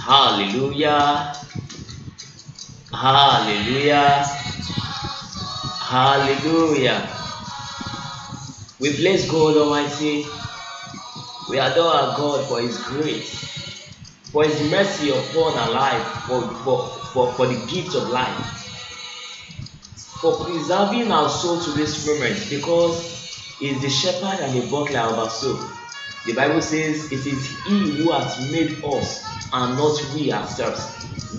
Hallelujah. Hallelujah. Hallelujah. We bless God Almighty. We adore our God for His grace, for His mercy upon our life, for the gift of life, for preserving our soul to this moment, because He is the shepherd and the butler of our soul. The Bible says it is He who has made us and not we ourselves.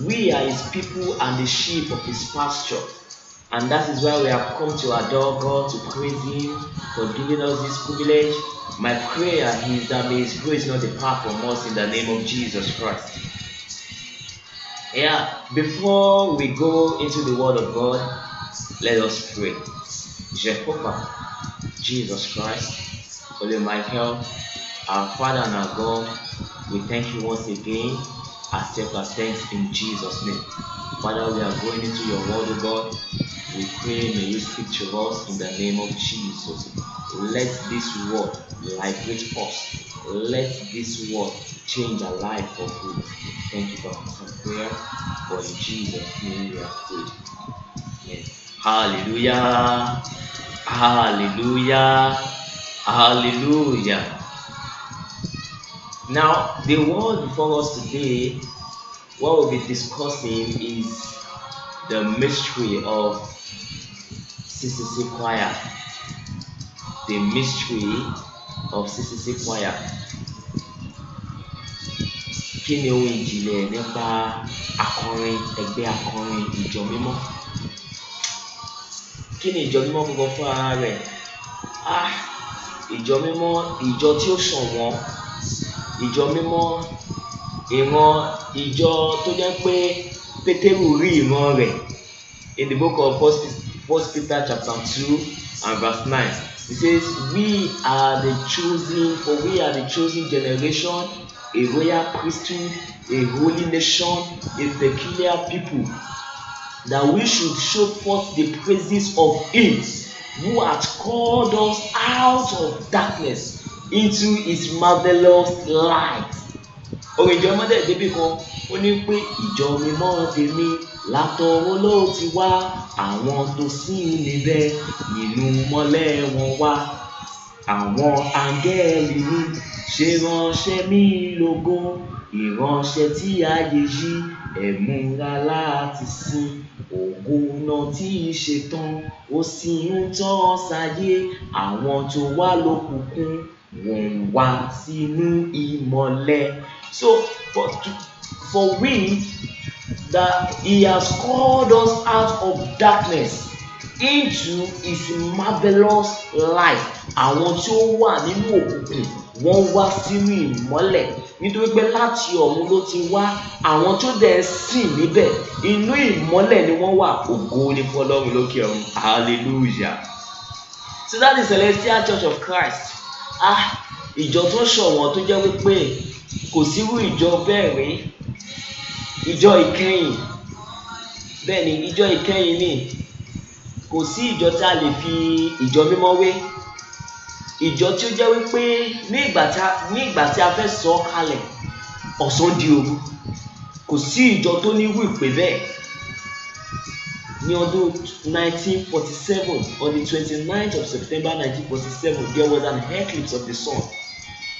We are His people and the sheep of His pasture. And that is why we have come to adore God, to praise Him for giving us this privilege. My prayer is that may His grace not depart from us in the name of Jesus Christ. Before we go into the Word of God, let us pray. Jehovah, Jesus Christ, Holy Michael, our Father and our God, we thank you once again. Accept our thanks in Jesus' name. Father, we are going into your Word, O God. We pray, may you speak to us in the name of Jesus. Let this word liberate us. Let this word change our life for good. Thank you for answering prayer. For in Jesus' name we are prayed. Amen. Hallelujah. Hallelujah. Hallelujah. Now, the word before us today, what we'll be discussing is the mystery of CCC choir. The mystery of CCC choir. Kí ni ohun ìjìnlẹ̀ nípa akọrin ẹgbẹ́ akọrin ìjọ mímọ́? Kí ni ìjọ mímọ́ gbogbo fún ara rẹ̀? Ìjọ mímọ́, ìjọ tí ó ṣọ̀wọ́n, ìjọ mímọ́, ìran ìjọ tó jẹ́ pé Pétérù rí ìran rẹ̀. In the book of 1 Peter chapter 2 and verse 9, it says, we are the chosen generation, a royal priesthood, a holy nation, a peculiar people, that we should show forth the praises of Him who hath called us out of darkness into His marvelous light. Orin ìjọ mọ́dẹ̀ débì kan, ó ní pé ìjọ mímọ́ tèmi látọ̀run ló ti wá, àwọn tó sìn níbẹ̀ nínú mọ́lẹ̀ wọn wá. Àwọn áńgẹ́lì mi ṣe ránṣẹ́ mi lógo, ìránṣẹ́ tí ayé yí ẹ̀ múra láti sìn. Ògo náà tí í ṣe tán, ó sì ń tàn sáyé. Àwọn tó wà lókùnkùn wọ́n wá sínú ìmọ́lẹ̀. So for we, that He has called us out of darkness into His marvelous light. Àwọn tí ó wà nínú òkùnkùn wọ́n wá sínú ìmọ́lẹ̀, nítorí pé láti ọ̀run ló ti wá. Àwọn tó dẹ̀ sìn níbẹ̀ inú ìmọ́lẹ̀ ni wọ́n wà. Ògo ni fún Ọlọ́run lókè ọ̀run. Hallelujah. So that is Celestial Church of Christ. Ìjọ tó ṣọ̀wọ́n tó jẹ́ wípé kò sírú ìjọ bẹ́ẹ̀ rí. Ìjọ ìkẹyìn, bẹ́ẹ̀ ni ìjọ ìkẹyìn ni. Kò sí ìjọ tí a lè fi ìjọ mímọ́ wé. Ìjọ tí ó jẹ́ wípé ní ìgbà tí a fẹ́ sọ kalẹ̀, ọ̀sán di òru. Kò sí ìjọ tó ní irú ìpè bẹ́ẹ̀. Ní ọdún 1947, on the 29th of September 1947, there was an eclipse of the sun.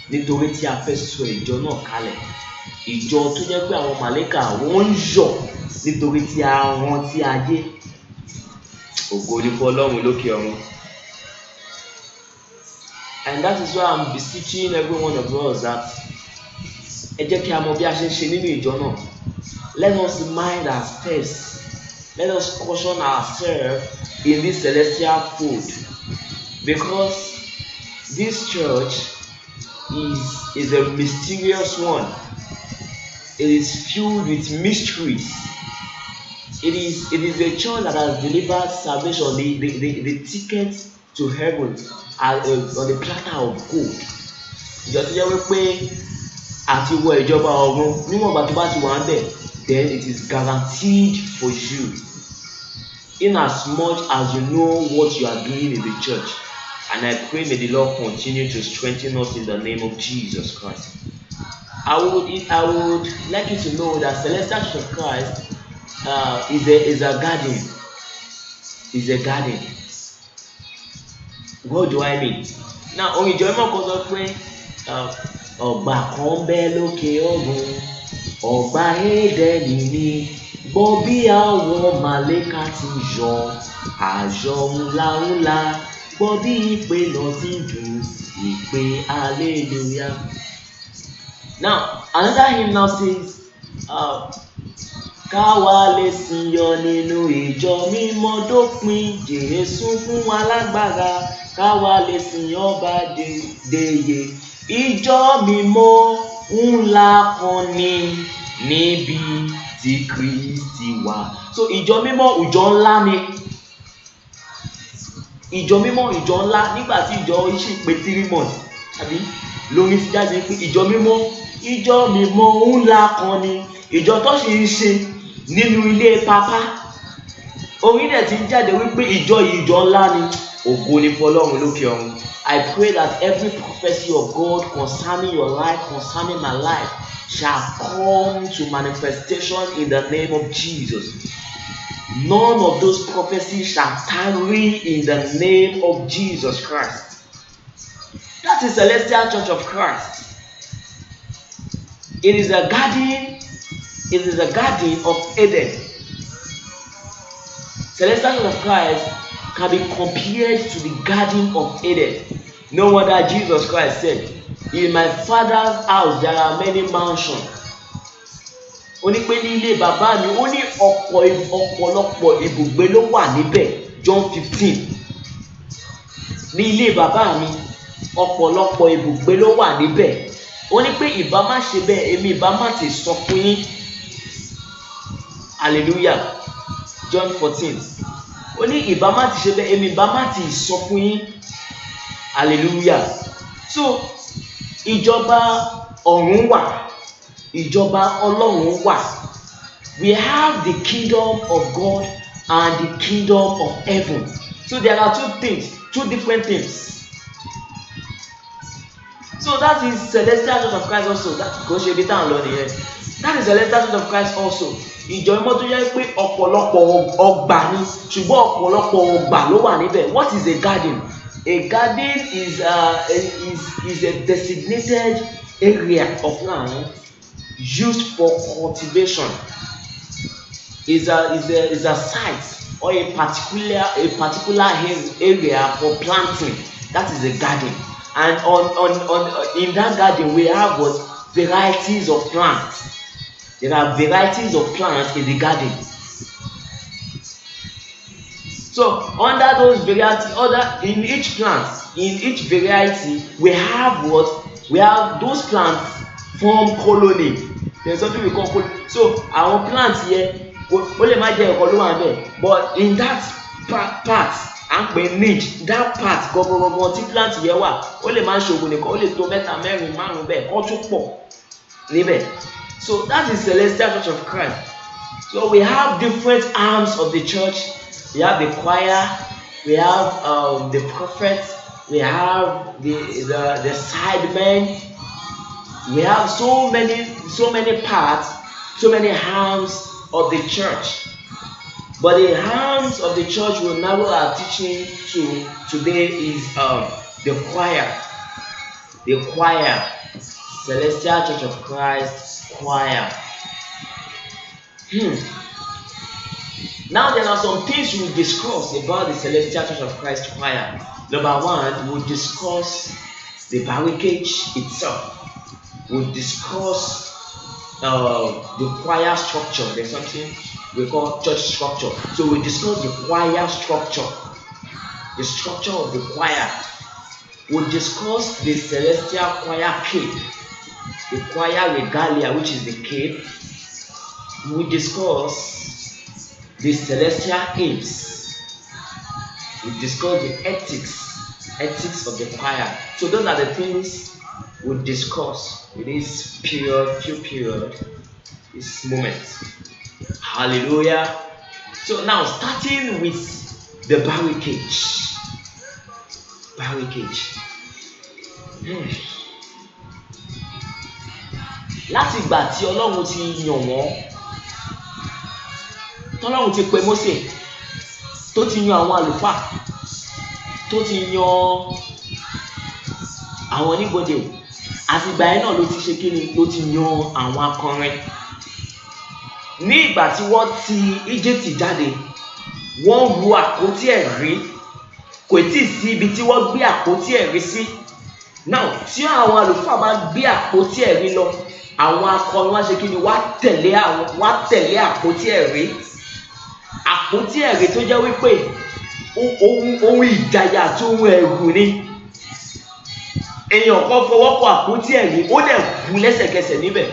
Nítorí tí a fẹ́ sọ ìjọ náà kalẹ̀. Ìjọ tó jẹ́ pé àwọn màlẹ́kà wọ́n ń yọ̀ nítorí tí a rántí ayé. Ògo ni fún Ọlọ́run lókè ọ̀run. And that is why I'm beseeching every one of us that ẹ jẹ́ kí a mọ bí a ṣe ń ṣe nínú ìjọ náà. Let us mind our steps. Let us caution ourselves in this celestial food, because this church is a mysterious one. It is filled with mysteries. It is a church that has delivered salvation, the ticket to heaven on the platter of gold. Ìjọ tó jẹ́ wípé àti wọ ìjọba ọ̀run níwọ̀n ìgbà tó bá ti wà ń bẹ̀, then it is guaranteed for you. In as much as you know what you are doing in the church. And I pray may the Lord continue to strengthen us in the name of Jesus Christ. I would like you to know that Celestial Church of Christ is a garden. Is a garden. What do I mean? Now, orin ìjọ mímọ́ kan sọ pé ọgbà kan bẹ́ lókè ọ̀run, ọgbà Édẹ́nì ni, gbọ́ bí àwọn màlẹ́kà ti yọ, àjọ ńláńlá, gbọ́ bí ìpè náà ti dùn, ìpè hallelujah. Now, another hymn now says, káwa lè sìn yọ nínú ìjọ mímọ́ dópin, Jésù fún wa lágbára, káwa lè sìn ọba déyé. Ìjọ mímọ́ ńlá kan ní níbi tí Kristi wà. So ìjọ mímọ́ ìjọ ńlá ni. Ìjọ mímọ́ ìjọ ńlá nígbà tí ìjọ ṣì pé 3 months àbí lórí ti jáde pé ìjọ mímọ́ ńlá kan ni. Ìjọ tó sì ń ṣe nínú ilé pápá. Orin dẹ̀ ti ń jáde wípé ìjọ ńlá ni. Ògo ni fọ́lọ́run lókè ọ̀run. I pray that every prophecy of God concerning your life, concerning my life, shall come to manifestation in the name of Jesus. None of those prophecies shall tarry in the name of Jesus Christ. That is Celestial Church of Christ. It is a garden. It is a garden of Eden. Celestial Church of Christ can be compared to the garden of Eden. No wonder Jesus Christ said, in my Father's house there are many mansions. Ó ní pé ní ilé bàbá mi, ó ní ọ̀pọ̀lọpọ̀ ibùgbé ló wà níbẹ̀. John 15. Ní ilé bàbá mi, ọ̀pọ̀lọpọ̀ ibùgbé ló wà níbẹ̀. Ó ní pé ìbá má ṣe bẹ́ẹ̀, èmi ìbá má ti sọ fún yín. Hallelujah. John 14. Ó ní ìbá má ti ṣe bẹ́ẹ̀, èmi ìbá má ti sọ fún yín. Hallelujah. So ìjọba ọ̀run wà, ìjọba Ọlọ́run wà. We have the kingdom of God and the kingdom of heaven. So there are two different things. So that is Celestial Church of Christ also. That kò ṣe ibi tá à ń lọ nìyẹn. That is Celestial Church of Christ also. Ìjọ mímọ́ tó yẹ pé ọ̀pọ̀lọpọ̀ ọgbà ni, ṣùgbọ́n ọ̀pọ̀lọpọ̀ ọgbà ló wà níbẹ̀. What is a garden? A garden is a designated area of land used for cultivation. Is a site or a particular area for planting. That is a garden. And in that garden we have what? Varieties of plants. There are varieties of plants in the garden. So under those varieties, in each variety, we have what? We have those plants form colony. There's something we call colony. So our plants here, ó lè má jẹ́ ẹ̀kọ́ ló wà bẹ́ẹ̀, but in that part, à ń pè niche, that part gbogbogbò tí plant yẹn wà, ó lè má ṣògùn nìkan, ó lè tó mẹ́ta, mẹ́rin, márùn bẹ́ẹ̀, kọ́ tún pọ̀ níbẹ̀. So that is Celestial Church of Christ. So we have different arms of the church. We have the choir, we have the prophets, we have the sidemen. We have so many parts, so many arms of the church. But the arms of the church will narrow our teaching to today is the choir. The choir, Celestial Church of Christ choir. Now there are some things we'll discuss about the Celestial Church of Christ choir. Number one, we'll discuss the package itself. We'll discuss the choir structure. There's something we call church structure. So we'll discuss the choir structure, the structure of the choir. We'll discuss the Celestial choir cape, the choir regalia, which is the cape. We'll discuss the celestial hymns. We discuss the ethics of the choir. So those are the things we'll discuss in this period, this moment. Hallelujah. So now starting with the barricade. láti ìgbà tí Ọlọ́run ti yàn wọ́n, tọ́lọ́run ti pe Mósè, tó ti yan àwọn àlùfáà, tó ti yan àwọn oníbodè, àti ìgbà yẹn náà ló ti ṣe kí ni, ló ti yan àwọn akọrin. Ní ìgbà tí wọ́n ti Íjíbítì jáde, wọ́n ru àpótí ẹ̀rí, kò tí ì sí ibi tí wọ́n gbé àpótí ẹ̀rí sí. Now tí àwọn àlùfáà bá gbé àpótí ẹ̀rí lọ, àwọn akọrin wá ṣe kí ni, wá tẹ̀lé àpótí ẹ̀rí. Àpótí ẹ̀rí tó jẹ́ wípé ohun ìjàyà àti ohun ẹ̀rù ni. Èèyàn kan fọwọ́ kọ àpótí ẹ̀rí, ó dẹ̀ kú lẹ́sẹ̀kẹsẹ̀ níbẹ̀.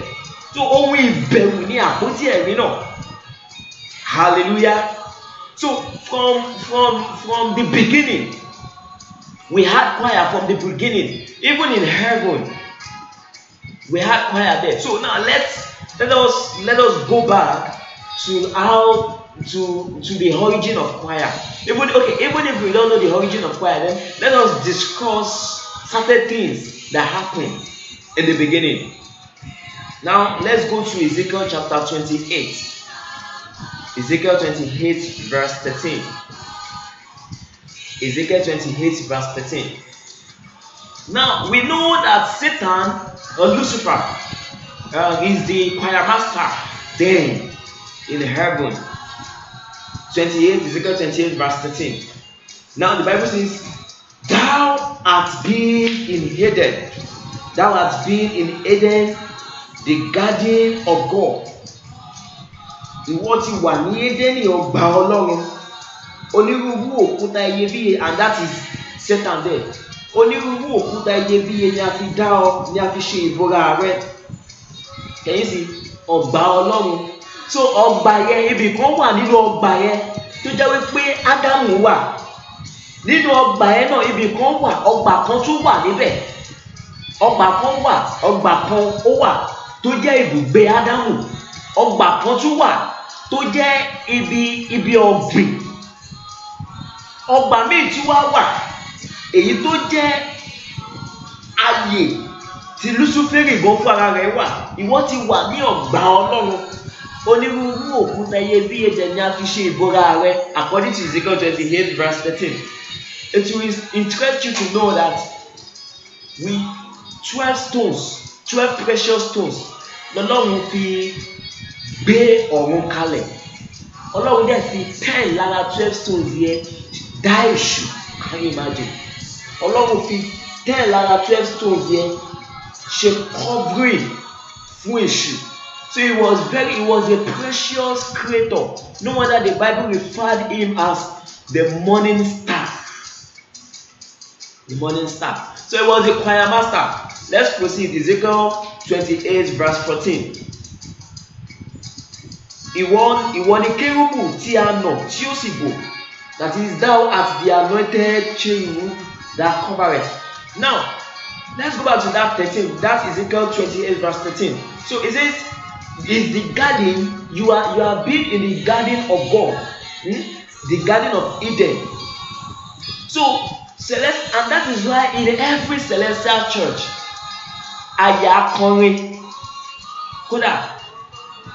So ohun ìbẹ̀rù ni àpótí ẹ̀rí náà. Hallelujah. So from the beginning, we had choir from the beginning. Even in heaven, we had choir there. So now let us go back to the origin of choir. Even if we don't know the origin of choir, then let us discuss certain things that happened in the beginning. Now let's go to Ezekiel chapter 28. Ezekiel 28 verse 13. Ezekiel 28 verse 13. Now we know that Satan or Lucifer is the choir master then in heaven. Ezekiel 28 verse 13. Now the Bible says, "Thou art been in Eden. Thou art been in Eden, the garden of God." Ìwọ ti wà ní Édẹ́nì ọgbà Ọlọ́run. Onírúurú òkúta iyebíye, and that is Satan there. Onírúurú òkúta iyebíye ni a fi dá ọ, ni a fi ṣe ìbora rẹ. Kẹ̀yìn sí ọgbà Ọlọ́run. So ọgbà yẹn, ibì kan wà nínú ọgbà yẹn tó jẹ́ wípé Ádámù wà. Nínú ọgbà yẹn náà ibì kan wà, ọgbà kan tún wà níbẹ̀. Ọgbà kan wà, ọgbà kan ó wà tó jẹ́ ibùgbé Ádámù. Ọgbà kan tún wà tó jẹ́ ibi ọ̀gbìn. Ọgbà míì tún wà èyí tó jẹ́ ààyè tí Lúsíférì gan fún ara rẹ̀ wà. Ìwọ ti wà ní ọgbà Ọlọ́run. Onírúurú òkúta iyebíye jẹ́ ni a fi ṣe ìbora rẹ̀, according to Ezekiel 28 verse 13. It will interest you to know that 12 precious stones lọ́lọ́run fi gbé ọ̀run kalẹ̀. Ọlọ́run dẹ̀ fi 10 lára 12 stones yẹn dá èṣù. Can you imagine? Ọlọ́run fi 10 lára 12 stones yẹn ṣe covering fún èṣù. So he was a precious creator. No wonder the Bible referred him as the morning star. The morning star. So he was a choir master. Let's proceed. Ezekiel 28 verse 14. Ìwọ ni kérúbù tí a nà tí ó sì bò. That is, thou art the anointed cherub that covereth. Now, let's go back to that 13. That's Ezekiel 28 verse 13. So it says, "Is the garden, you are being in the garden of God, the garden of Eden." So and that is why in every celestial church, àyà akọrin, kódà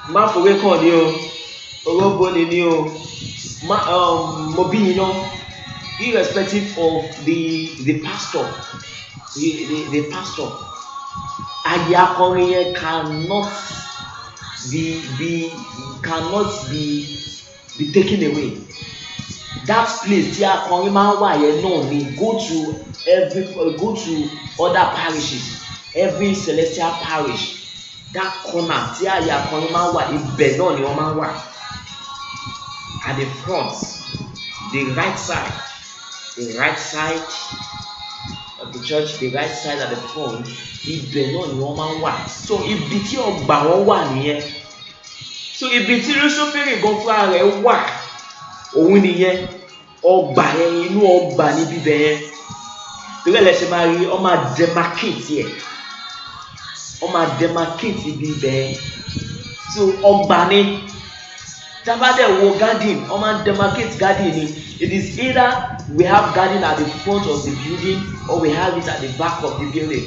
má fòwe kàn ní o, orógbó ni ní o, mo bí yín náà, irrespective of the pastor, the pastor, àyà akọrin yẹn cannot be taken away. That place tí akọrin máa ń wà yẹn náà ni go to other parishes, every celestial parish, that corner tí àyà akọrin máa ń wà, ibẹ̀ náà ni wọ́n máa ń wà. At the front, the right side of the church, the right side at the front, ibẹ̀ náà ni wọ́n máa ń wà. So ibi tí ọgbà wọn wà nìyẹn. So ibi tí Lúsíférì gan fúnra rẹ̀ wà, òun nìyẹn. Ọgbà yẹn, inú ọgbà níbi bẹ̀ yẹn. Torí ẹ̀ lẹ́sẹ̀ máa rí, ọ máa demarcate yẹn. Ọ máa demarcate ibi bẹ̀ yẹn. So ọgbà ni. Tabadẹ wo garden, ọ máa demarcate garden ni. It is either we have garden at the front of the building or we have it at the back of the building.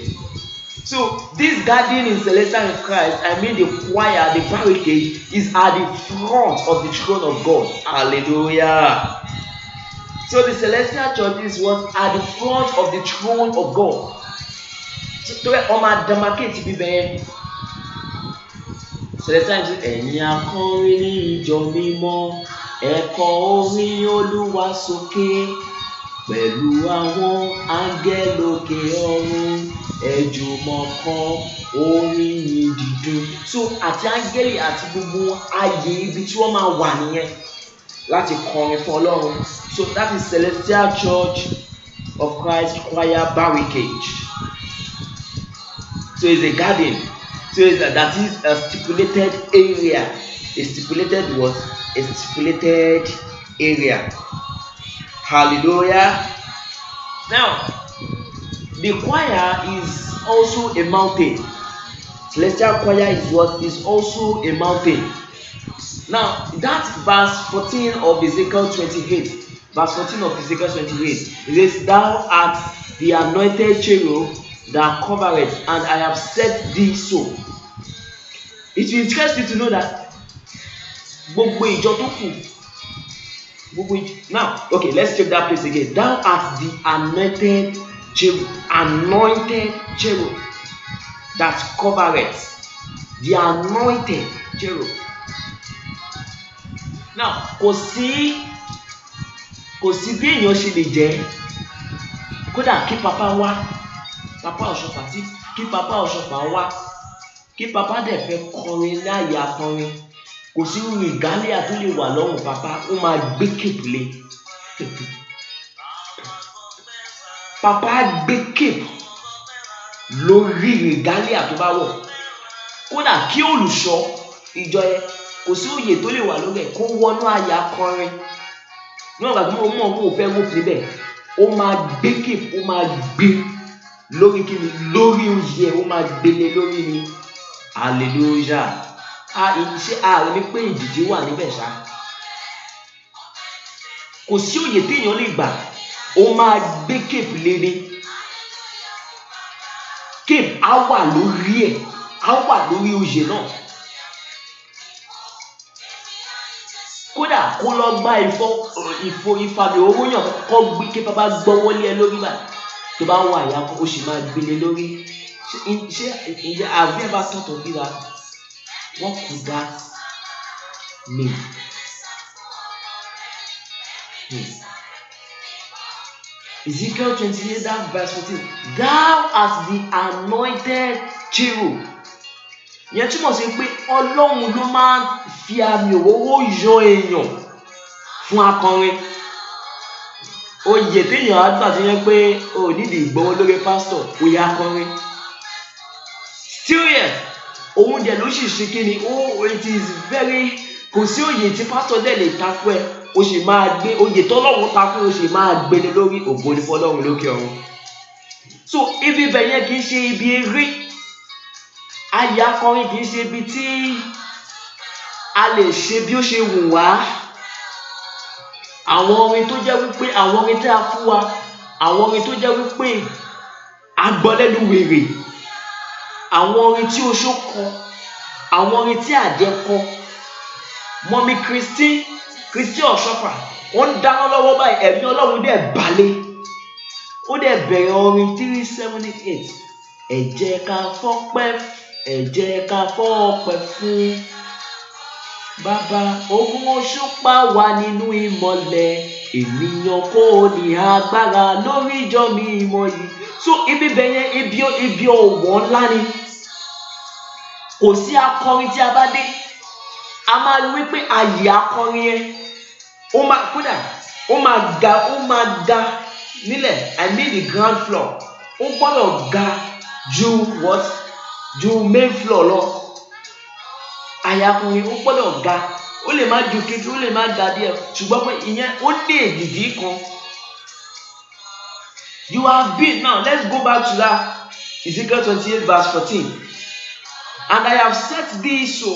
So this garden in Celestial in Christ, I mean the choir, the barricade, is at the front of the throne of God. Hallelujah. So the Celestial Church is what at the front of the throne of God. So Celestial is ẹ̀yin akọrin ní ìjọ mímọ́, ẹ kọ orin Olúwa sókè pẹ̀lú àwọn áńgẹ́lì òkè ọ̀run, ẹ jùmọ̀ kọ orin yìí dídùn. So àti áńgẹ́lì àti gbogbo ayé ibi tí wọ́n máa wà nìyẹn láti kọrin fún Ọlọ́run. So that is Celestial Church of Christ choir barricade. So it's a garden. So that is a stipulated area. A stipulated what? A stipulated area. Hallelujah. Now, the choir is also a mountain. Celestial choir is what? Is also a mountain. Now, that verse 14 of Ezekiel 28. Verse 14 of Ezekiel 28. It says, "Thou art the anointed cherub that covereth, and I have set thee so." It will interest you to know that gbogbo ìjọ tó kù, now, okay, let's check that place again. Thou art the anointed cherub that covereth. The anointed cherub. Now, kò sí bí èèyàn ṣe lè jẹ́ kódà kí papa Ọ̀ṣọ́fà kí papa Ọ̀ṣọ́fà wá kí papa dẹ̀ fẹ́ kọrin láàyè akọrin, kò sí regalia tó lè wà lọ́rùn papa, ó máa gbé cape lé. Papa gbé cape lórí regalia tó bá wọ̀. Kódà kí olùṣọ́ ìjọ yẹn, kò sí òye tó lè wà lórí ẹ̀ kó wọnú àyè akọrin. Ní ọ̀gá tó mọ̀ kó fẹ́ wò níbẹ̀, ó máa gbé cape, ó máa gbé lórí kíni, lórí oyè, ó máa gbélé lórí ni. Hallelujah. Ṣé ààrẹ ní pé ìdíje wà níbẹ̀ ṣá? Kò sí òye téèyàn lè gbà, ó máa gbé cape léde. Cape á wà lórí ẹ̀, á wà lórí oyè náà. Kódà kó lọ gba ìfàmì owó yàn kọ́ gbé kí bàbá gbọ́wọ́ lé ẹ lórí báyìí. Tó bá wà ìyá kan, ó sì máa gbélé lórí. Ṣé have you ever thought of it that? What could that mean? Ezekiel 28, that verse 14. Thou art the anointed cherub. Yẹn túmọ̀ sí pé Ọlọ́run ló máa fi àmì òróró yọ èèyàn fún akọrin. Oyè téèyàn á gbà tó yẹn pé o nídìí ìgbọ́wọ́ lórí pásítọ̀, oyè akọrin. Still yet, òun dẹ̀ ló sì ṣe kí ni, it is very, kò sí oyè tí pásítọ̀ dẹ̀ lè ta fún ẹ, o sì máa gbé oyè tọ́lọ́run ta fún ẹ, o sì máa gbélé lórí. Ògo ni fún Ọlọ́run lókè ọ̀run. So ibi ibẹ̀ yẹn kì í ṣe ibi eré. Àyè akọrin kì í ṣe ibi tí a lè ṣe bí ó ṣe wù wá. Àwọn orin tó jẹ́ wípé àwọn orin tí a fún wa, àwọn orin tó jẹ́ wípé a gbọ́ lẹ́nu wèrè, àwọn orin tí oṣó kọ, àwọn orin tí àjẹ́ kọ. Mọ́mí Kristi Ọ̀ṣọ́fà, wọ́n ń dáná lọ́wọ́ báyìí, ẹ̀mí Ọlọ́run dẹ̀ balẹ̀. Ó dẹ̀ bẹ̀rẹ̀ orin 378. Ẹ jẹ́ ká fọ́pẹ́ fún Bàbá. Ogun òṣùpá wà nínú ìmọ́lẹ̀, ènìyàn kò ní agbára lórí ìjọ mímọ́ yìí. So ibi bẹ̀yẹn ibi ọ̀wọ̀ ńlá ni. Kò sí akọrin tí a bá dé, a máa rí wípé àyè akọrin yẹn ó máa ga nílẹ̀. I mean the ground floor. Ó gbọ́dọ̀ ga ju main floor lọ. Àyè akọrin ó gbọ́dọ̀ ga. Ó lè má ju kékeré, ó lè má ga díẹ̀, ṣùgbọ́n pé ìyẹn ó ní èdìdí kan. You have been, now let's go back to that Ezekiel 28 verse 14. And I have set thee so,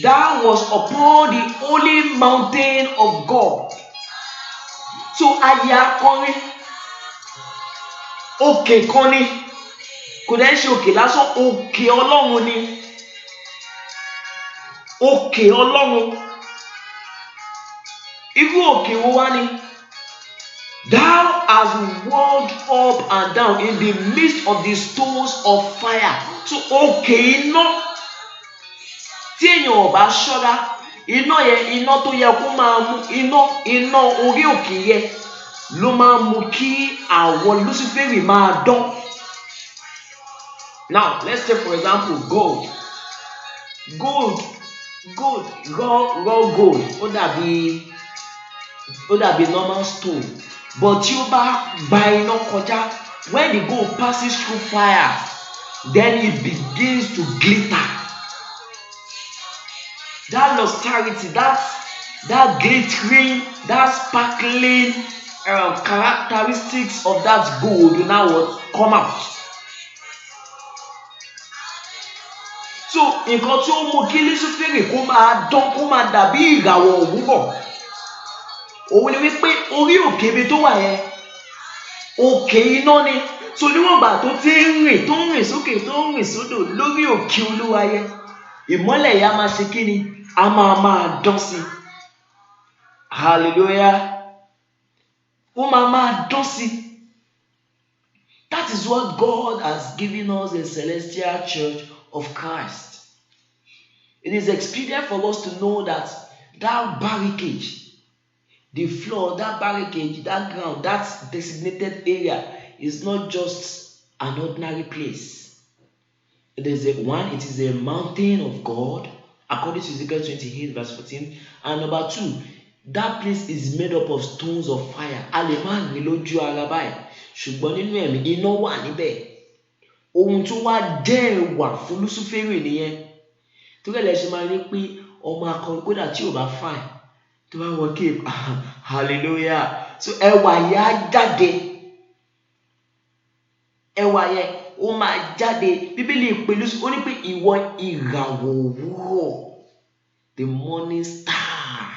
thou was upon the holy mountain of God. So àyè akọrin òkè kan ni, kò dẹ̀ ṣe òkè lásán, òkè Ọlọ́run ni. Òkè Ọlọ́run. Irú òkè wo wá ni? Thou hast walked up and down in the midst of the stones of fire. So òkè iná tí èèyàn ò bá ṣọ́ra, iná yẹn, iná tó yẹ kó máa mú, iná orí òkè yẹn ló máa mú kí àwọn Luciferi máa dán. Now let's take for example gold, raw gold, ó dàbí normal stone, but tí ó bá gba iná kọjá, when the gold passes through fire, then it begins to glitter. That lustrity, that glittering, that sparkling characteristics of that gold will now come out. So nǹkan tí ó mú kí Luciferi kó máa dán, kó máa dàbí ìràwọ̀ òwúrọ̀, òun ni wípé orí òkè ibi tó wà yẹn, òkè iná ni. So níwọ̀n ìgbà tó ti ń rìn sókè, tó ń rìn sódò lórí òkè Olúwa yẹn, ìmọ́lẹ̀ yẹn á máa ṣe kí ni? A máa dán sí. Hallelujah. Ó máa dán sí. That is what God has given us in Celestial Church of Christ. It is expedient for us to know that barricade, the floor, that barricade, that ground, that designated area is not just an ordinary place. It is a mountain of God, according to Ezekiel 28 verse 14. And number 2, that place is made up of stones of fire. A lè má rí lójú ara báyìí, ṣùgbọ́n nínú ẹ̀mí iná wà níbẹ̀. Ohun tó wá jẹ́ ẹwà fún Luciferi nìyẹn. Tó kẹ́lẹ̀ ṣe máa rí pé ọmọ akọrin kódà tí ò bá fine, tó bá wọ cape, hallelujah. So ẹwà yẹn á jáde. Ẹwà yẹn ó máa jáde. Bíbélì pè Luciferi, ó ní pé ìwọ ìràwọ̀ òwúrọ̀, the morning star.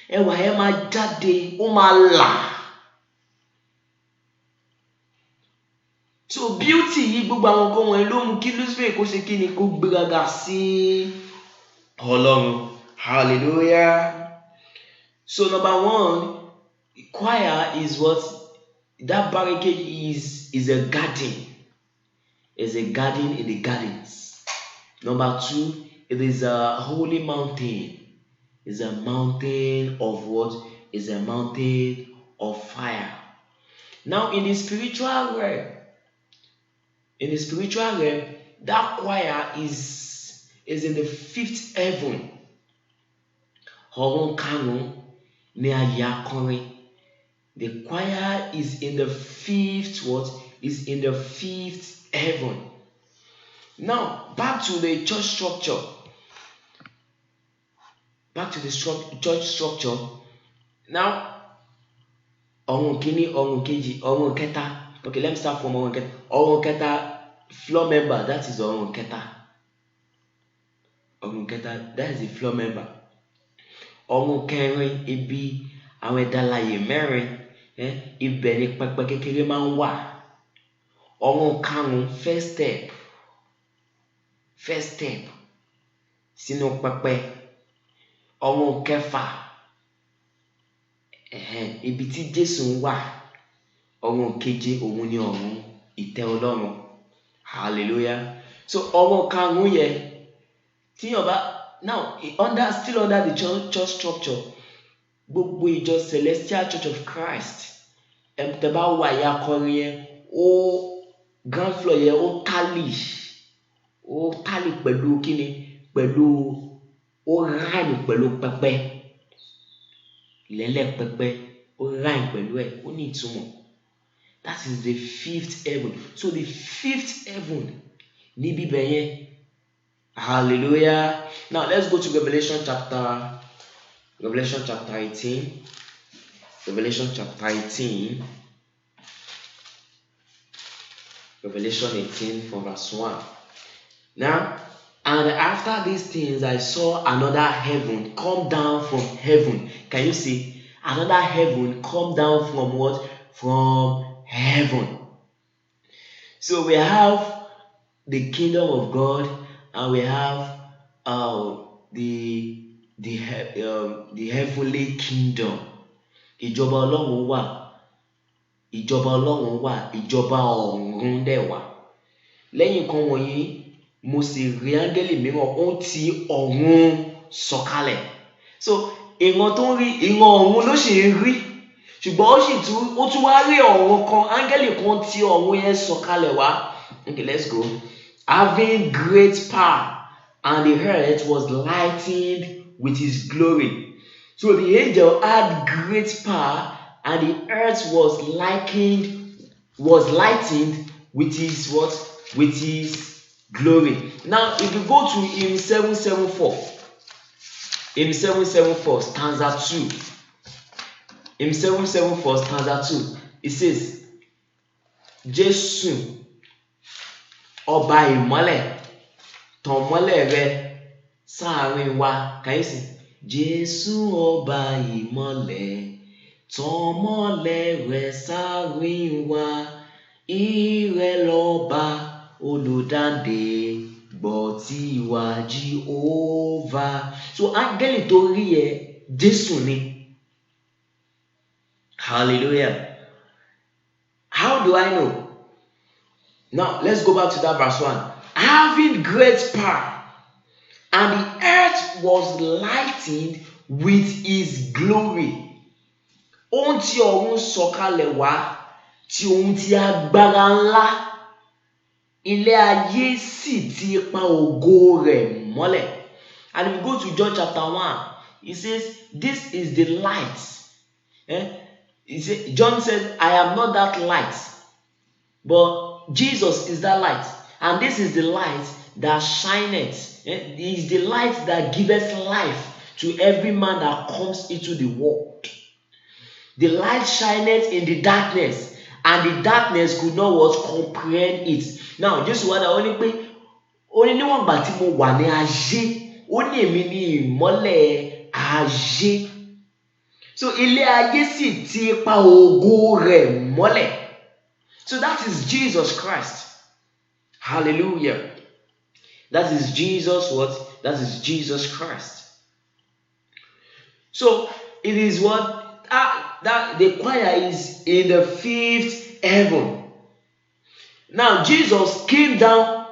Ẹwà yẹn máa jáde, ó máa là. So beauty yìí, gbogbo àwọn nǹkan wọ̀nyí ló mú kí Luciferi kó ṣe kí ni? Kó gbéraga sí Ọlọ́run. Hallelujah. So number 1, choir is what? That barricade is a garden. It's a garden in the gardens. Number 2, it is a holy mountain. It's a mountain of what? It's a mountain of fire. Now in the spiritual realm, that choir is in the 5th heaven. Ọ̀run karùn-ún ni ayé akọrin. The choir is in the 5th what? Is in the 5th heaven. Now back to the church structure. Church structure. Now ọ̀run kìíní, ọ̀run kejì, ọ̀run kẹta. Okay, let me start from ọ̀run kẹta. Ọ̀run kẹta, floor member, that is ọ̀run kẹta. Ọ̀run kẹta, that is the floor member. Ọ̀run kẹrin, ibi àwọn ẹ̀dá alààyè mẹ́rin, ibẹ̀ ni pẹpẹ kékeré máa ń wà. Ọ̀run karùn-ún, first step sínú pẹpẹ. Ọ̀run kẹfà, ibi tí Jésù ń wà. Ọ̀run keje, òun ni ọ̀run ìtẹ́ Ọlọ́run. Hallelujah. So ọ̀run karùn-ún yẹn, tí yàn bá, now still under the church structure, gbogbo ìjọ Celestial Church of Christ, tẹ́ bá wà ìyá akọrin yẹn, ground floor yẹn ó tálì pẹ̀lú kíni? Ó rhyme pẹ̀lú pẹpẹ. Ìlẹ́lẹ̀ pẹpẹ, ó rhyme pẹ̀lú ẹ̀, ó ní ìtumọ̀. That is the 5th heaven. So the 5th heaven ní bíbẹ̀ yẹn. Hallelujah. Now let's go to Revelation chapter 18. Revelation chapter 18. Revelation 18 from verse 1. Now, and after these things I saw another heaven come down from heaven. Can you see? Another heaven come down from what? From heaven. So we have the kingdom of God, and we have the heavenly kingdom. Ìjọba Ọlọ́run wà, ìjọba Ọlọ́run wà, ìjọba ọ̀run dẹ̀ wà. Lẹ́yìn kan wọ̀nyí, mo sì rí áńgẹ́lì mìíràn ó ti ọ̀run sọ̀kalẹ̀. So ìran tó ń rí ìran ọ̀run ló sì ń rí, ṣùgbọ́n ó tún wá rí ọ̀run kan, áńgẹ́lì kan ti ọ̀run yẹn sọ̀kalẹ̀ wá. Okay, let's go. Having great power, and the earth was lightened with his glory. So the angel had great power, and the earth was lightened with his what? With his glory. Now, if you go to hymn 774, hymn 774, stanza 2. Hymn 774, stanza 2. It says, Jésù ọba ìmọ́lẹ̀, tàn mọ́lẹ̀ rẹ sáàrin wa. Can you see? Jésù ọba ìmọ́lẹ̀, tàn mọ́lẹ̀ rẹ sáàrin wa. Ìrẹ lọ́ba olùdáǹdè, gbọ́ tiwa Jehovah. So áńgẹ́lì tó rí ẹ, Jésù ni. Hallelujah. How do I know? Now, let's go back to that verse 1. Having great power, and the earth was lightened with his glory. Ohun tí ọ̀run sọ̀kalẹ̀ wá, tí ohun tí agbára ńlá, ilé ayé sì ti pa ògo rẹ̀ mọ́lẹ̀. And if you go to John chapter 1, it says, this is the light. John said, I am not that light, but Jesus is that light, and this is the light that shineth. It is the light that giveth life to every man that comes into the world. The light shineth in the darkness, and the darkness could not what? Comprehend it. Now, just what I only pay, only níwọ̀n gbà tí mo wà ní ayé, ó ní èmi ní ìmọ́lẹ̀ ayé. So ilé ayé sì ti pa ògo rẹ̀ mọ́lẹ̀. So that is Jesus Christ. Hallelujah. That is Jesus what? That is Jesus Christ. So it is what? That the choir is in the 5th heaven. Now Jesus came down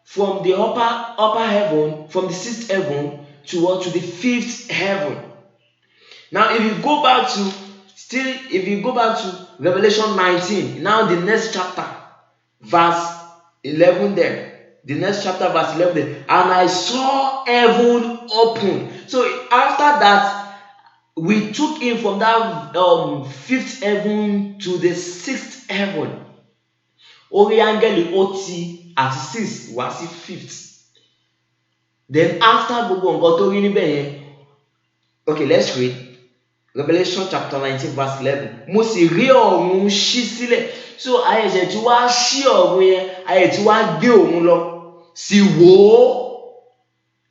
from the upper heaven, from the 6th heaven to what? To the 5th heaven. Now if you go back to Revelation 19, now the next chapter, verse 11 there. The next chapter, verse 11 there. And I saw heaven open. So after that, we took him from that 5th heaven to the 6th heaven. Orí áńgẹ́lì ó ti àti 6 wá sí 5th. Then after gbogbo nǹkan tó rí níbẹ̀ yẹn. Okay, let's read. Revelation chapter 19 verse 11. Mo sì rí ọ̀run ṣí sílẹ̀. So ayẹ̀jẹ̀ tí wá ṣí ọ̀run yẹn, ayẹ̀ tí wá gbé òun lọ. Sì wò ó.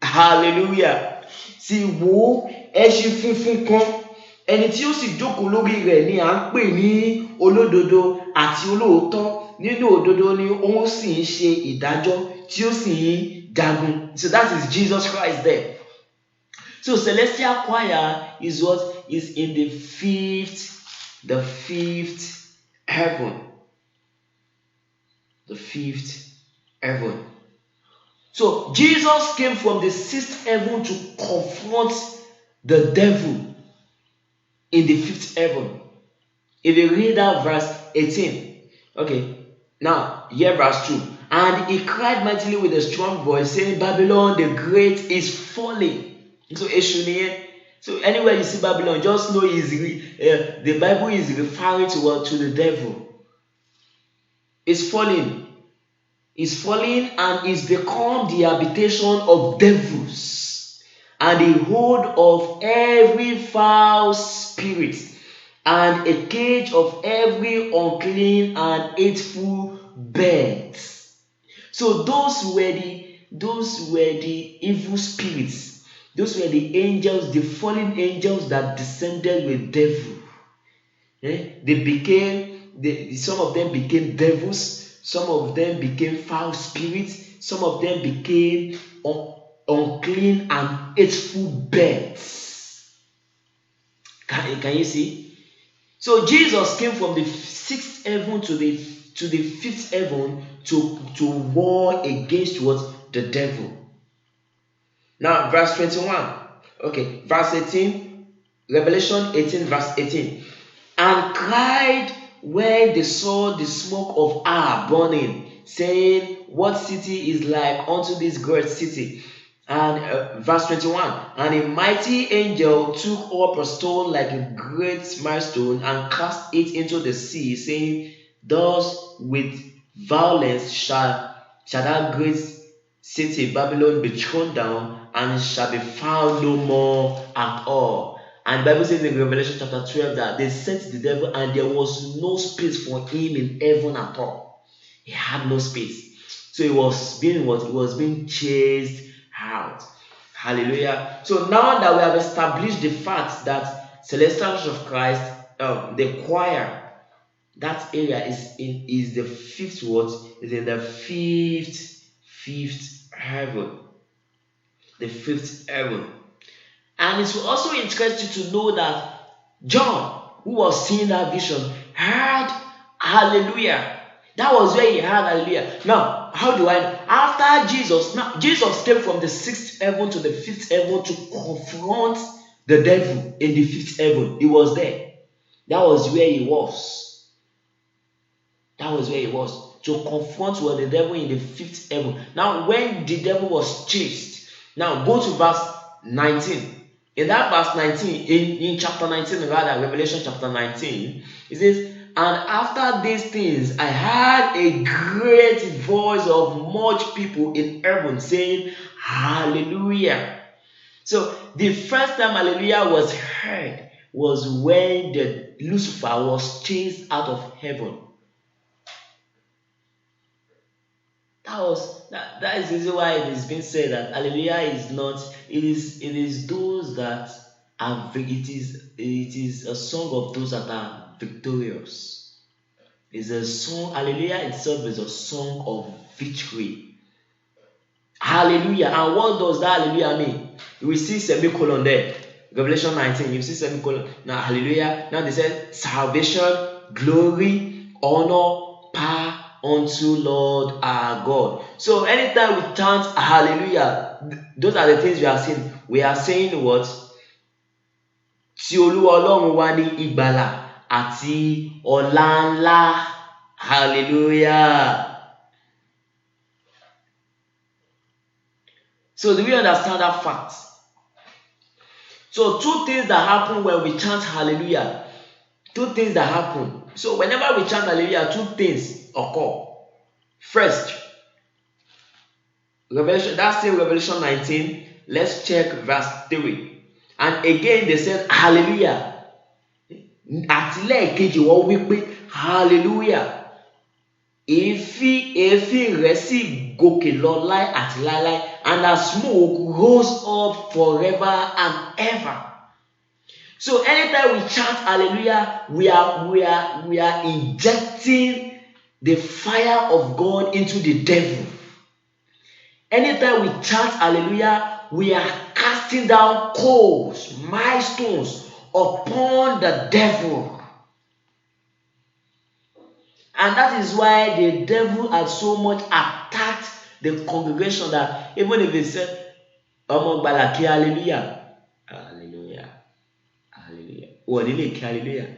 Hallelujah. Sì wò ó, ẹṣin funfun kan. Ẹni tí ó sì jókòó lórí rẹ̀ ni à ń pè ní olódodo àti olóòótọ́. Nínú òdodo ni ó sì ń ṣe ìdájọ́ tí ó sì ń jagun. So that is Jesus Christ there. So celestial choir is what? Is in the 5th heaven. The 5th heaven. So Jesus came from the 6th heaven to confront the devil in the 5th heaven. If you read that verse 18, okay, now here verse 2. And he cried mightily with a strong voice, saying, Babylon the great is falling. So anywhere you see Babylon, just know the Bible is referring to what? To the devil. It's falling. It's falling and it's become the habitation of devils and the hold of every foul spirit and a cage of every unclean and hateful bird. So those were the evil spirits. Those were the angels, the fallen angels that descended with devil. Some of them became devils. Some of them became foul spirits. Some of them became unclean and hateful birds. Can you see? So Jesus came from the sixth heaven to the fifth heaven to war against what? The devil. Now, verse 21. Okay, verse 18. Revelation 18, verse 18. And cried when they saw the smoke of fire burning, saying, what city is like unto this great city? And verse 21, and a mighty angel took up a stone like a great milestone and cast it into the sea, saying, thus with violence shall that great city Babylon be thrown down, and shall be found no more at all. And the Bible says in Revelation chapter 12 that they sent the devil and there was no space for him in heaven at all. He had no space. So he was being chased out. Hallelujah. So now that we have established the fact that Celestial Church of Christ, the choir, that area is the fifth what? Is in the fifth heaven. The fifth heaven. And it will also interest you to know that John, who was seeing that vision, heard hallelujah. That was where he heard hallelujah. Now, how do I know? After Jesus came from the sixth heaven to the fifth heaven to confront the devil in the fifth heaven. He was there. That was where he was. That was where he was. To confront the devil in the fifth heaven. Now, when the devil was chased, now go to verse 19. In that verse 19, in chapter 19, rather, Revelation chapter 19, it says, and after these things, I heard a great voice of much people in heaven saying, hallelujah. So, the first time hallelujah was heard was when Lucifer was chased out of heaven. That is the reason why it is being said that hallelujah is not, it is those that are, it is a song of those that are victorious. It's a song, hallelujah itself is a song of victory. Hallelujah. And what does that hallelujah mean? We see semicolon there. Revelation 19, you see semicolon. Now hallelujah. Now they said salvation, glory, honor, power unto Lord our God. So anytime we chant hallelujah, those are the things we are saying. We are saying what? Tí Olúwa Ọlọ́run wa ní ìgbàlà àti ọlá ńlá. Hallelujah. So do we understand that fact? So two things that happen when we chant hallelujah. Two things that happen. So whenever we chant hallelujah, two things occur. First, Revelation, that's in Revelation 19. Let's check verse 3. And again they said hallelujah. Àtìlẹ́ẹ̀kejì wọ́n wí pé hallelujah. Èéfín rẹ̀ sì gòkè lọ láé àti láéláé, and the smoke rose up forever and ever. So anytime we chant hallelujah, we are injecting the fire of God into the devil. Anytime we chant hallelujah, we are casting down coals, milestones upon the devil. And that is why the devil had so much attacked the congregation that even if they said, hallelujah, hallelujah, hallelujah, hallelujah,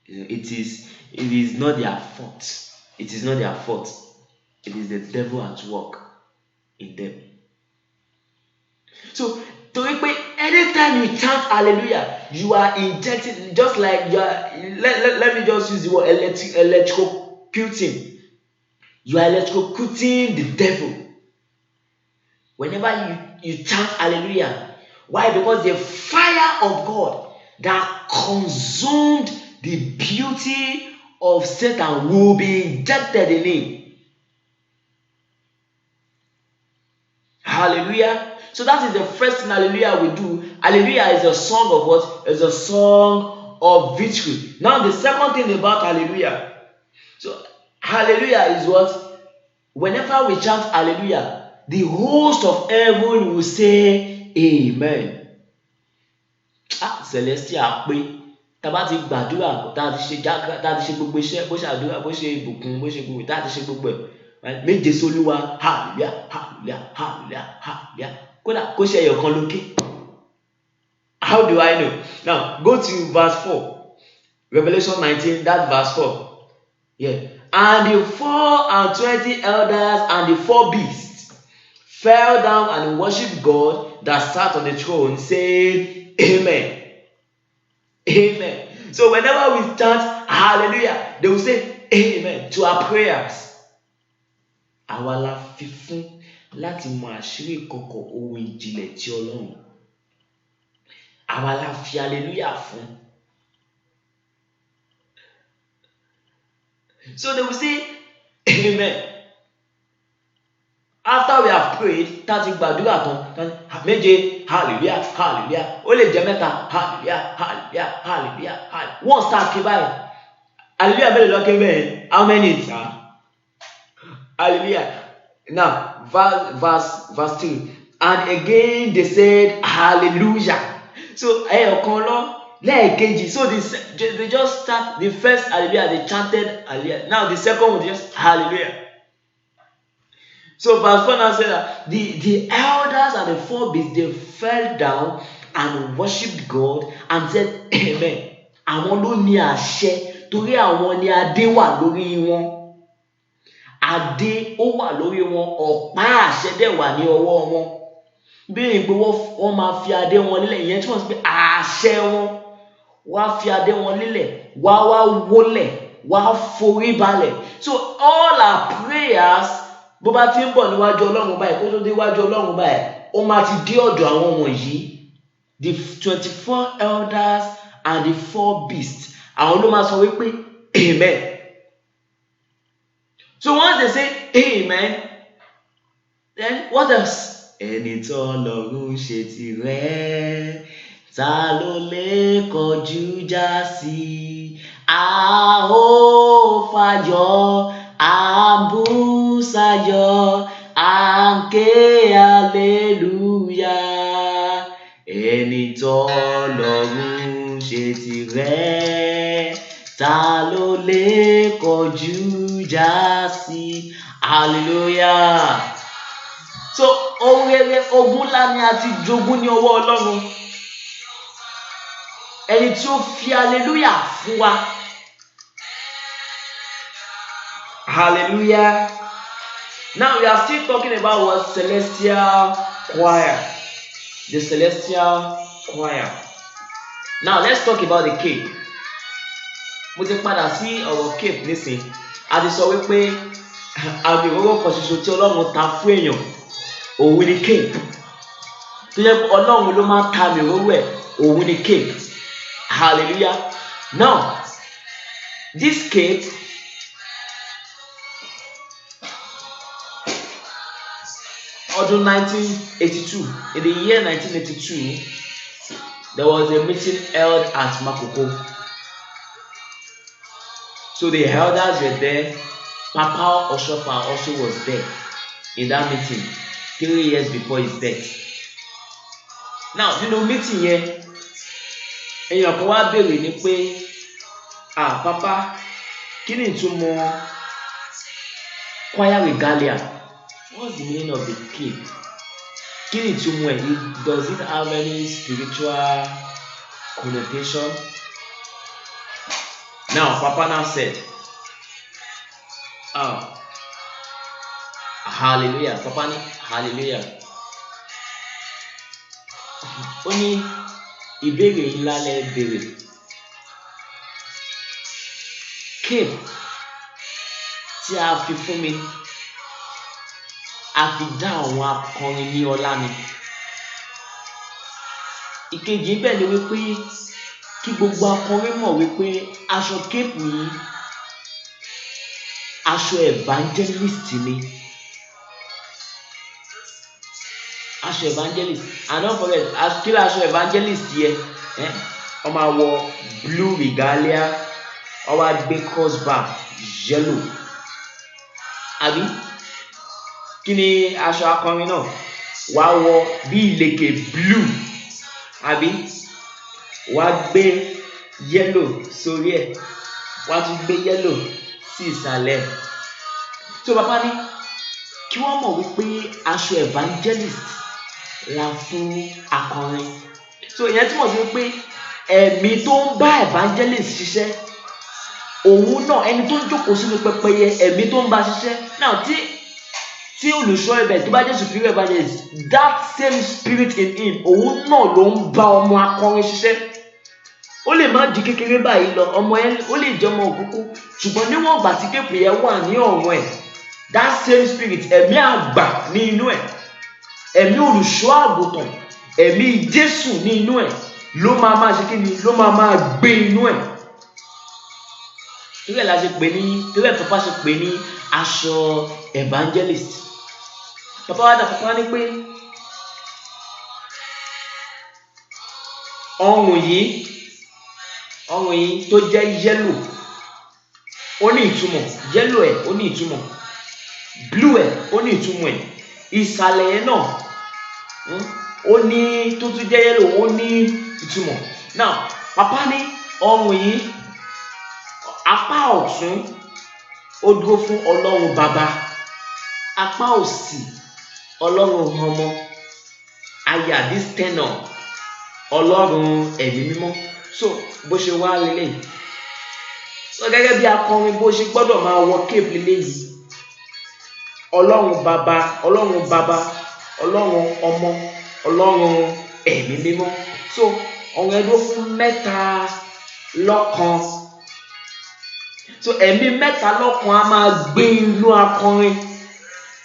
it is not their fault. It is not their fault. It is the devil at work in them. So, anytime you chant hallelujah, you are injecting, just like you are, let me just use the word electrocuting. You are electrocuting the devil. Whenever you chant hallelujah. Why? Because the fire of God that consumed the beauty of Satan will be injected in him. Hallelujah. So that is the first thing hallelujah we do. Hallelujah is a song of what? It's a song of victory. Now the second thing about hallelujah. So Hallelujah is what? Whenever we chant hallelujah, the host of heaven will say amen. Celestial pé tá bá ti gbàdúrà tá ti ṣe gbogbo iṣẹ́ bó ṣe àdúrà bó ṣe ìbùkún bó ṣe gbogbo tá ti ṣe gbogbo ẹ̀ méje sólúwa hallelujah hallelujah hallelujah hallelujah kódà kó ṣe ẹyọkan lókè. How do I know? Now go to verse 4. Revelation 19, that verse 4. Yeah. And the 24 elders and the 4 beasts fell down and worshipped God that sat on the throne, saying, Amen. Amen. So whenever we chant hallelujah, they will say amen to our prayers. Àwa la fi fún láti mọ àṣírí ìkọ̀kọ̀ ohun ìjìnlẹ̀ tí Ọlọ́run. Àwa la fi hallelujah fún. So they will say amen. After we have prayed, tá ti gbàdúrà tán, méje hallelujah hallelujah, ó lè jẹ́ mẹ́ta hallelujah hallelujah hallelujah hallelujah. Wọ́n start kí báyìí. Hallelujah mélòó ló ké bẹ́ẹ̀? How many? Hallelujah. Now verse 2. And again they said hallelujah. So ẹyọkan lọ lẹ́ẹ̀kejì. So they just start the first hallelujah, they chanted hallelujah. Now the second one just hallelujah. So verse 4 now said that the elders and the 4 beasts, they fell down and worshipped God and said amen. Àwọn ló ní àṣẹ torí àwọn ni adé wà lórí wọn. Adé ó wà lórí wọn, ọ̀pá àṣẹ dẹ̀ wà ní ọwọ́ wọn. Bí ìgbé wọ́n máa fi adé wọn lílẹ̀, ìyẹn tí wọ́n sọ pé àṣẹ wọn. Wọ́n á fi adé wọn lílẹ̀, wọ́n á wá wólẹ̀, wọ́n á forí balẹ̀. So all our prayers, bó bá ti ń bọ̀ níwájú Ọlọ́run báyìí, kó tó dé wájú Ọlọ́run báyìí, ó máa ti dé ọ̀dọ̀ àwọn wọ̀nyí. The 24 elders and the 4 beasts. Àwọn ló máa sọ wípé amen. So once they say amen, then what else? Ẹni tó Ọlọ́run ṣe tirẹ̀, ta ló lè kọjú já sí? A ó fayọ̀, a bú sáyọ̀, a ké hallelujah. Ẹni tó Ọlọ́run ṣe tirẹ̀, ta ló lè kọjú já sí? Hallelujah. So ohun rere ogún ńlá ni a ti jogún ní ọwọ́ Ọlọ́run. Ẹni tí ó fi hallelujah fún wa. Hallelujah. Now we are still talking about what? Celestial choir. The celestial choir. Now let's talk about the cape. Mo ti padà sí ọ̀rọ̀ cape nísìn. A ti sọ wípé àmì òróró kan ṣoṣo tí Ọlọ́run ta fún èèyàn, òun ni cape. Tó yẹ pé Ọlọ́run ló máa ta àmì òróró ẹ̀, òun ni cape. Hallelujah. Now, this cape ọdún 1982, in the year 1982, there was a meeting held at Makoko. So the elders were there. Papa Oshofa also was there in that meeting 3 years before his death. Now, you know, meeting here, èèyàn kan wá béèrè ní pé, Papa, kí ni ìtumọ̀ choir regalia? What's the meaning of the cape? Kí ni ìtumọ̀ ẹ̀? Does it have any spiritual connotation? Now, Papa now said, hallelujah. Papa ni hallelujah. Ó ní ìbéèrè ńlá lẹ béèrè. Cape tí a fi fún mi, a fi dá àwọn akọrin ní ọlá mi. Ìkejì bẹ́ẹ̀ ni wípé kí gbogbo akọrin mọ̀ wípé aṣọ cape yìí, aṣọ evangelist ni. Aṣọ evangelist. And don't forget, kí ni aṣọ evangelist yẹ? Ó máa wọ blue regalia, ó wá gbé crossbar yellow. àbí kí ni aṣọ akọrin náà wàá wọ bí ìlẹ̀kẹ̀ blue àbí wàá gbé yellow sórí ẹ̀ wàá tún gbé yellow sí ìsàlẹ̀ tó bàbá ní kí wọ́n mọ̀ wípé aṣọ evangelist la fún akọrin so ìyẹn túmọ̀ sí wípé ẹ̀mí tó ń bá evangelist ṣiṣẹ́ òun náà ẹni tó ń jókòó sínú pẹpẹyẹ ẹ̀mí tó ń bá ṣiṣẹ́ náà tí olùṣọ́ ibẹ̀ tó bá jẹ́ superior evangelist that same spirit in him òun náà ló ń bá ọmọ akọrin ṣiṣẹ́ ó lè má di kékeré báyìí lọ ọmọ yẹn ó lè jẹ́ ọmọ òkúkú ṣùgbọ́n níwọ̀n ìgbà tí kéèpù yẹn wà ní ọ̀run ẹ̀ that same spirit ẹ̀mí àgbà ní inú ẹ̀ ẹ̀mí olùṣọ́ àgùntàn ẹ̀mí Jésù ní inú ẹ̀ ló máa ṣe kí ni ló máa gbé inú ẹ̀ torí ẹ̀ la ṣe pè ní torí ẹ̀ papa ṣe pè ní aṣọ evangelist papa wa dà papa ní pé ọrùn yìí tó jẹ́ yellow ó ní ìtumọ̀ yellow ẹ̀ ó ní ìtumọ̀ blue ẹ̀ ó ní ìtumọ̀ ẹ̀ ìsàlẹ̀ ẹ̀ náà ó ní tó tún jẹ́ yellow ó ní ìtumọ̀ now papa ní ọrùn yìí apá ọ̀tún ó dúró fún Ọlọ́run bàbá apá òsì Ọlọ́run ọmọ aya this tenor Ọlọ́run ẹ̀mí mímọ́ so bó ṣe wá lélẹ̀ so gẹ́gẹ́ bí akọrin bó ṣe gbọ́dọ̀ máa wọ cape lélẹ̀ yìí Ọlọ́run bàbá Ọlọ́run ọmọ Ọlọ́run ẹ̀mí mímọ́ so ọ̀rọ̀ ẹ̀dọ́ fún mẹ́ta lọ́kan so ẹ̀mí mẹ́ta lọ́kan a máa gbé inú akọrin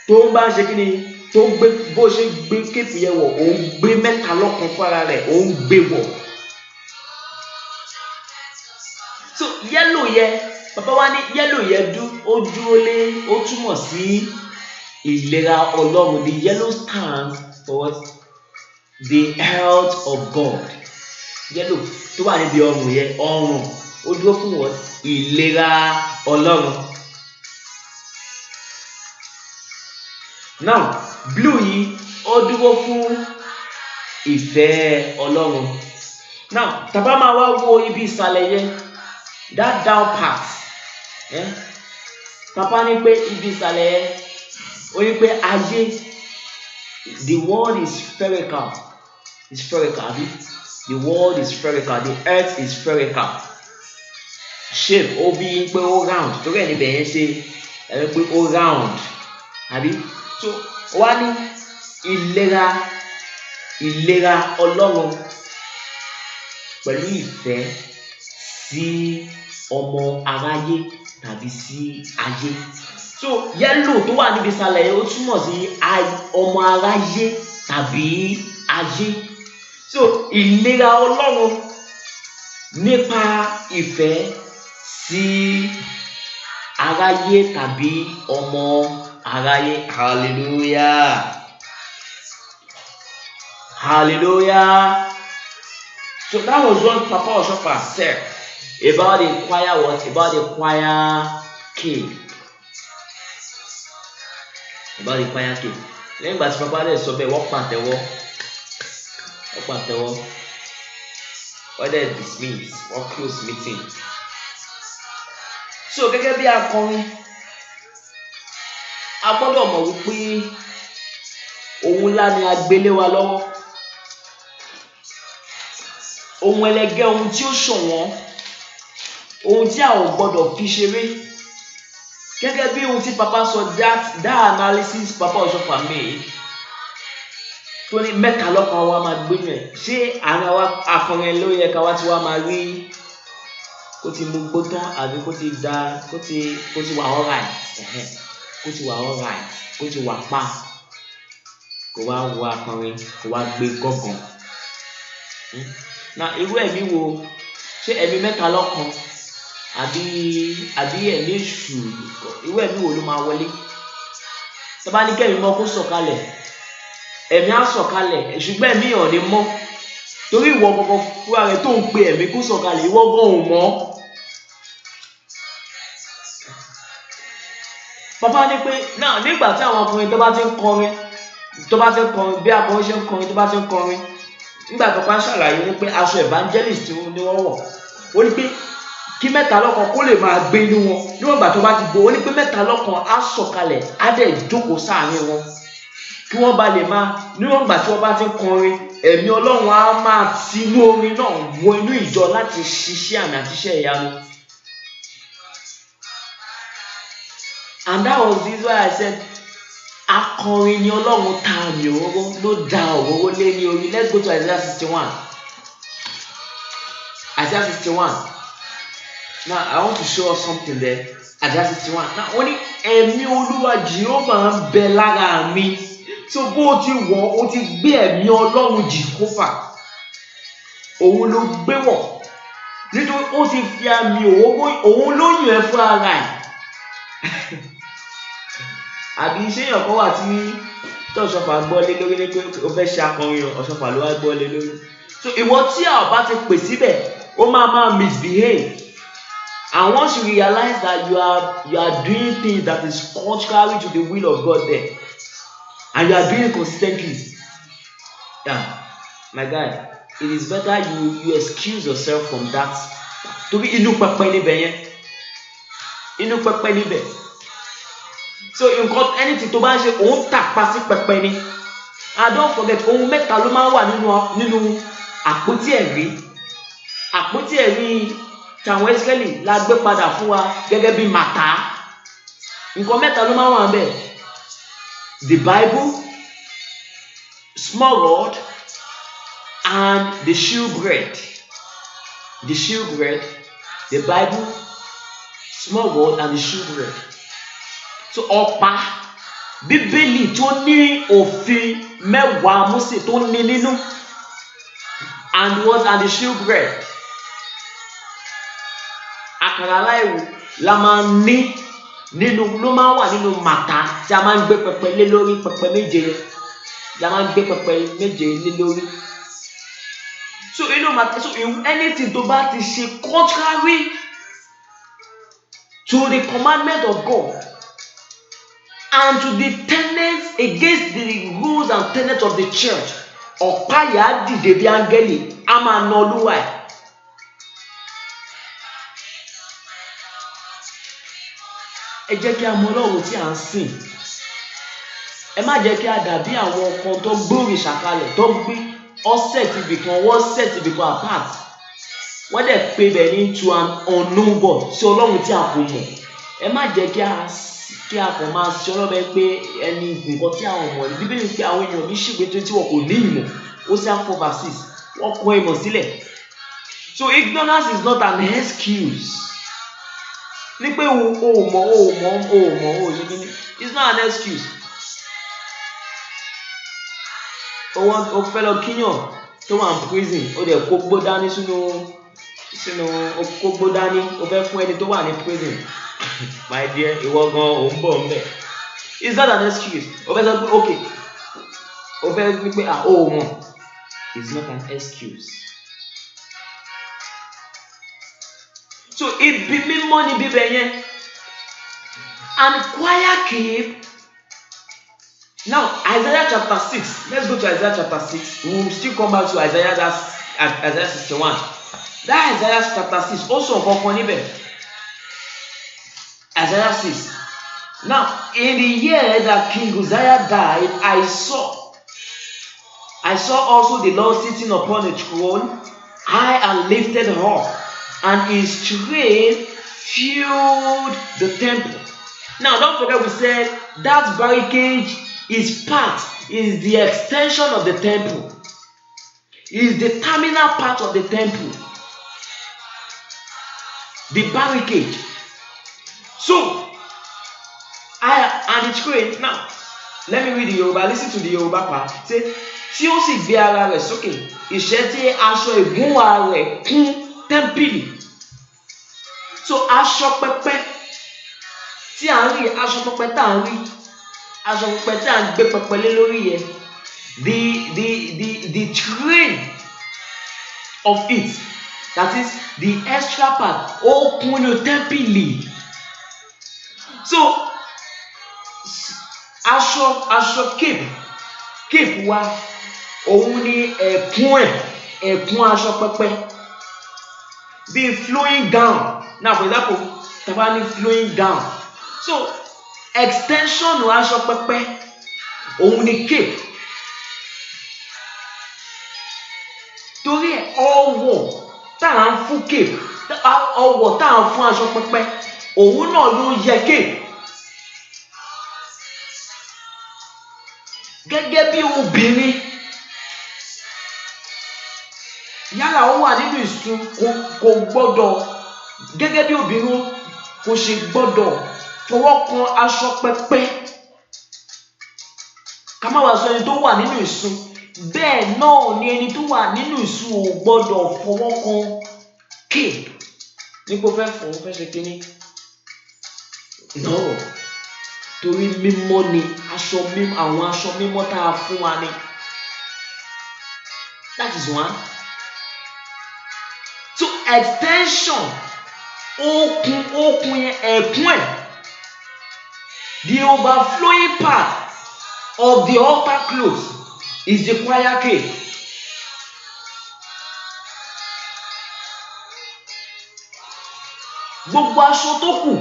tó ń bá ṣe kí ni tó gbé bó ṣe gbé kéèpù yẹn wọ̀ òun gbé mẹ́ta lọ́kan fún ara rẹ̀ òun gbé wọ̀ so yẹ́lò yẹn bàbá wa ní yẹ́lò yẹn ó dúró lé ó túmọ̀ sí ìlera Ọlọ́run the yellow stands for what the health of God yẹ́lò tó wà níbi ọrùn yẹn ọrùn ó dúró fún what ìlera Ọlọ́run now blue yìí ó dúró fún ìfẹ́ Ọlọ́run now tàbá máa wá wo ibi ìsàlẹ̀ yẹn that down part papa ní pé ibi ìsàlẹ̀ yẹn ó ní pé ayé the world is spherical abi the world is spherical the earth is spherical shape ó bí pé ó round torí ẹ̀ níbẹ̀ yẹn ṣe ẹ̀rọ pé ó round àbí so wá ní ìlera Ọlọ́run pẹ̀lú ìfẹ́ sí ọmọ aráyé tàbí sí ayé so yẹ́lò tó wà níbi ìsàlẹ̀ yẹn ó túmọ̀ sí ọmọ aráyé tàbí ayé so ìlera Ọlọ́run nípa ìfẹ́ sí aráyé tàbí ọmọ aráyé hallelujah so that was what Papa Oshofa said about the choir king lẹ́yìn ìgbà tí Papa dẹ̀ sọ bẹ́ẹ̀ wọ́n pàtẹ́wọ́ wọ́n dẹ̀ dismiss wọ́n close meeting so gẹ́gẹ́ bí akọrin a gbọ́dọ̀ mọ̀ wípé ohun ńlá ni a gbélé wa lọ́wọ́ ohun ẹlẹgẹ́ ohun tí ó ṣọ̀wọ́n ohun tí a ò gbọ́dọ̀ fi ṣeré gẹ́gẹ́ bí ohun tí Papa sọ that analysis Papa Oshofa made tó ní mẹ́ta lọ́kan wa máa gbé yẹn ṣé àwọn wa akọrin ló yẹ ká wá tí wá máa rí kó ti mú gbó tán àbí kó ti wà alright kó ti wà alright kó ti wà pa kó wá wo akọrin kó wá gbé gọ́gàn na irú ẹ̀mí wo ṣé ẹ̀mí mẹ́ta lọ́kan àbí ẹ̀mí èṣù irú ẹ̀mí wo ló máa wọlé tọ́ba ní kẹ́mi mọ́ kó sọ̀kalẹ̀ ẹ̀mí á sọ̀kalẹ̀ ṣùgbọ́n ẹ̀mí ò ní mọ́ torí ìwọ gbogbo fúra rẹ tó ń pe ẹ̀mí kó sọ̀kalẹ̀ ìwọ gan ò mọ́ Bàbá ní pé náà nígbà tí àwọn ọkùnrin tó bá ti ń kọrin bí akọrin ṣe ń kọrin tó bá ti ń kọrin, nígbà tó bá ń ṣàlàyé ní pé aṣọ evangelist ni wọ́n wọ̀, ó ní pé kí mẹ́ta lọ́kan kó lè máa gbé inú wọn níwọ̀n ìgbà tó bá ti gbó, ó ní pé mẹ́ta lọ́kan á sọ̀kalẹ̀ á dẹ̀ jókòó sáàárín wọn kí wọ́n bá lè máa níwọ̀n ìgbà tí wọ́n bá ti ń kọrin, ẹ̀mí Ọlọ́run á máa ti inú orin náà wọ inú ìjọ láti ṣiṣẹ́ àmì àti iṣẹ́ ìyanu. And that was this why I said akọrin ni Ọlọ́run ta àmì òróró ló da òróró lé ní orí. Let's go to Isaiah 61. Isaiah 61. Now I want to show us something there. Isaiah 61. Now only ẹ̀mí Olúwa Jehovah ń bẹ lára mi. So bó ti wọ̀ ó ti gbé ẹ̀mí Ọlọ́run Jehovah. Òun ló gbé wọ̀. Nítorí ó ti fi àmì òróró, òun ló yàn ẹ́ fún ara ẹ̀. Àbí iṣẹ́ èèyàn kan wà tí Ọ̀ṣọ́fà gbọ́ lé lórí ní pé ó fẹ́ ṣe akọrin Ọ̀ṣọ́fà ló wá gbọ́ lé lórí. So ìwọ tí a ò bá ti pè síbẹ̀ ó máa misbehave. And once you realize that you are doing things that is contrary to the will of God there, and you are doing it consistently, my guy, it is better you excuse yourself from that. Torí inú pẹpẹ níbẹ̀ yẹn, inú pẹpẹ níbẹ̀. So anything tó bá ń ṣe òun tàpá sí pẹpẹ ni. And don't forget, ohun mẹ́ta ló máa ń wà nínú àpótí ẹ̀rí. Àpótí ẹ̀rí tàwọn Ísírẹ́lì la gbé padà fún wa gẹ́gẹ́ bí màtá. Nǹkan mẹ́ta ló máa ń wà níbẹ̀. The Bible, small rod, and the shewbread. The shewbread, the Bible, small rod, and the shewbread. So ọ̀pá Bíbélì tó ní òfin mẹ́wàá Mósè tó ní nínú, and the shewbread. Àkàrà aláìwò la máa ní nínú, ló máa wà nínú màtá tí a máa ń gbé pẹpẹ lé lórí, pẹpẹ méje yẹn la máa ń gbé pẹpẹ méje lé lórí. So inú màtá, so anything tó bá ti ṣe contrary to the commandment of God and to the tenets, against the rules and tenets of the church, ọ̀pá yà á dìde bí áńgẹ́lì, á máa na Olúwa ẹ̀. Ẹ jẹ́ kí a mọ Ọlọ́run tí à ń sìn. Ẹ má jẹ́ kí a dàbí àwọn kan tó gbórí ṣàkalẹ̀, tó gbé ọ̀sẹ̀ ti bìkan, wọ́n set ti bìkan apart. Wọ́n dẹ̀ pè bẹ̀ ní to an unknown God, sí Ọlọ́run tí a kò mọ̀. Ẹ má jẹ́ kí a kàn máa ṣe ọlọ́bẹ̀ pé ẹni nǹkan tí àwọn ọmọ ní Bíbélì pé àwọn èèyàn ní ṣègbè tí wọn kò ní ìmọ̀. Hosea 4:6, wọ́n kọ ìmọ̀ sílẹ̀. So ignorance is not an excuse. Ní pé o ṣe kí ni, it's not an excuse. O fẹ́ lọ kíyàn tó wà ní prison, o dẹ̀ kó gbó dání sínú kó gbó dání, o fẹ́ fún ẹni tó wà ní prison. My dear, ìwọ gan ò ń bọ̀ ń bẹ̀. It's not an excuse. O fẹ́ sọ pé okay, o fẹ́ ní pé mọ̀. It's not an excuse. So ibi mímọ́ ni bíbẹ̀ yẹn. And choir came. Now Isaiah chapter 6. Let's go to Isaiah chapter 6. We will still come back to Isaiah 61. That Isaiah chapter 6 also ọ̀kọ̀ọ̀kan níbẹ̀. Isaiah 6. Now in the year that King Uzziah died, I saw also the Lord sitting upon a throne, high and lifted up, and his train filled the temple. Now don't forget, we said that barricade is the extension of the temple, is the terminal part of the temple, the barricade. So and the train, now let me read the Yoruba, listen to the Yoruba part. Say, tí ó sì gbé ara rẹ̀ sókè, ìṣẹ́ tí aṣọ ìgúnwà rẹ̀ kún tẹ́ḿpìlì. So aṣọ pẹpẹ tí à ń rí, aṣọ pẹpẹ tá à ń rí, aṣọ pẹpẹ tí à ń gbé pẹpẹ lé lórí yẹn, the train of it, that is the extra part, ó kún ní tẹ́ḿpìlì. So aṣọ cape wa òun ni ẹ̀kún aṣọ pẹpẹ bí flowing gown. Now for example tàbá ní flowing gown, so extension aṣọ pẹpẹ òun ni cape. Torí ọwọ̀ tá à ń fún cape, ọwọ̀ tá à ń fún aṣọ pẹpẹ òun náà ló yẹ cape. Gẹ́gẹ́ bí obìnrin yálà ó wà nínú ìsun kò gbọ́dọ̀, gẹ́gẹ́ bí obìnrin kò ṣe gbọ́dọ̀ fọwọ́ kan aṣọ pẹpẹ. Ká má wá sọ ẹni tó wà nínú ìsun, bẹ́ẹ̀ náà ni ẹni tó wà nínú ìsun ò gbọ́dọ̀ fọwọ́ kan cape nípò fẹ́ ṣe kíní. No, torí mímọ́ ni àwọn aṣọ mímọ́ tá a fún wa ni. That is one. So extension okùn yẹn ẹ̀kún ẹ̀, the overflowing part of the altar cloth is the choir cape. Gbogbo aṣọ tó kù,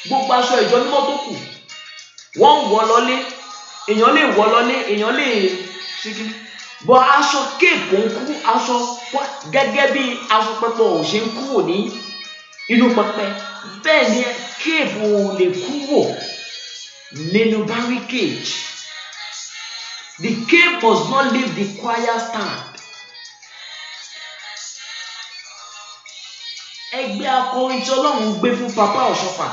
gbogbo aṣọ ìjọ mímọ́ tó kù wọ́n wọ̀ lọlé, èèyàn lè wọ̀ lọlé, èèyàn lè ṣe kíní. Bọ̀ aṣọ cape ń kú, aṣọ gẹ́gẹ́ bí aṣọ pẹpẹ ò ṣe ń kúrò ní inú pẹpẹ, bẹ́ẹ̀ ni cape ò lè kúrò nínú barricade. The cape must not leave the choir stand. Ẹgbẹ́ akọrin tí Ọlọ́run gbé fún Papa Ọ̀ṣọ́fà,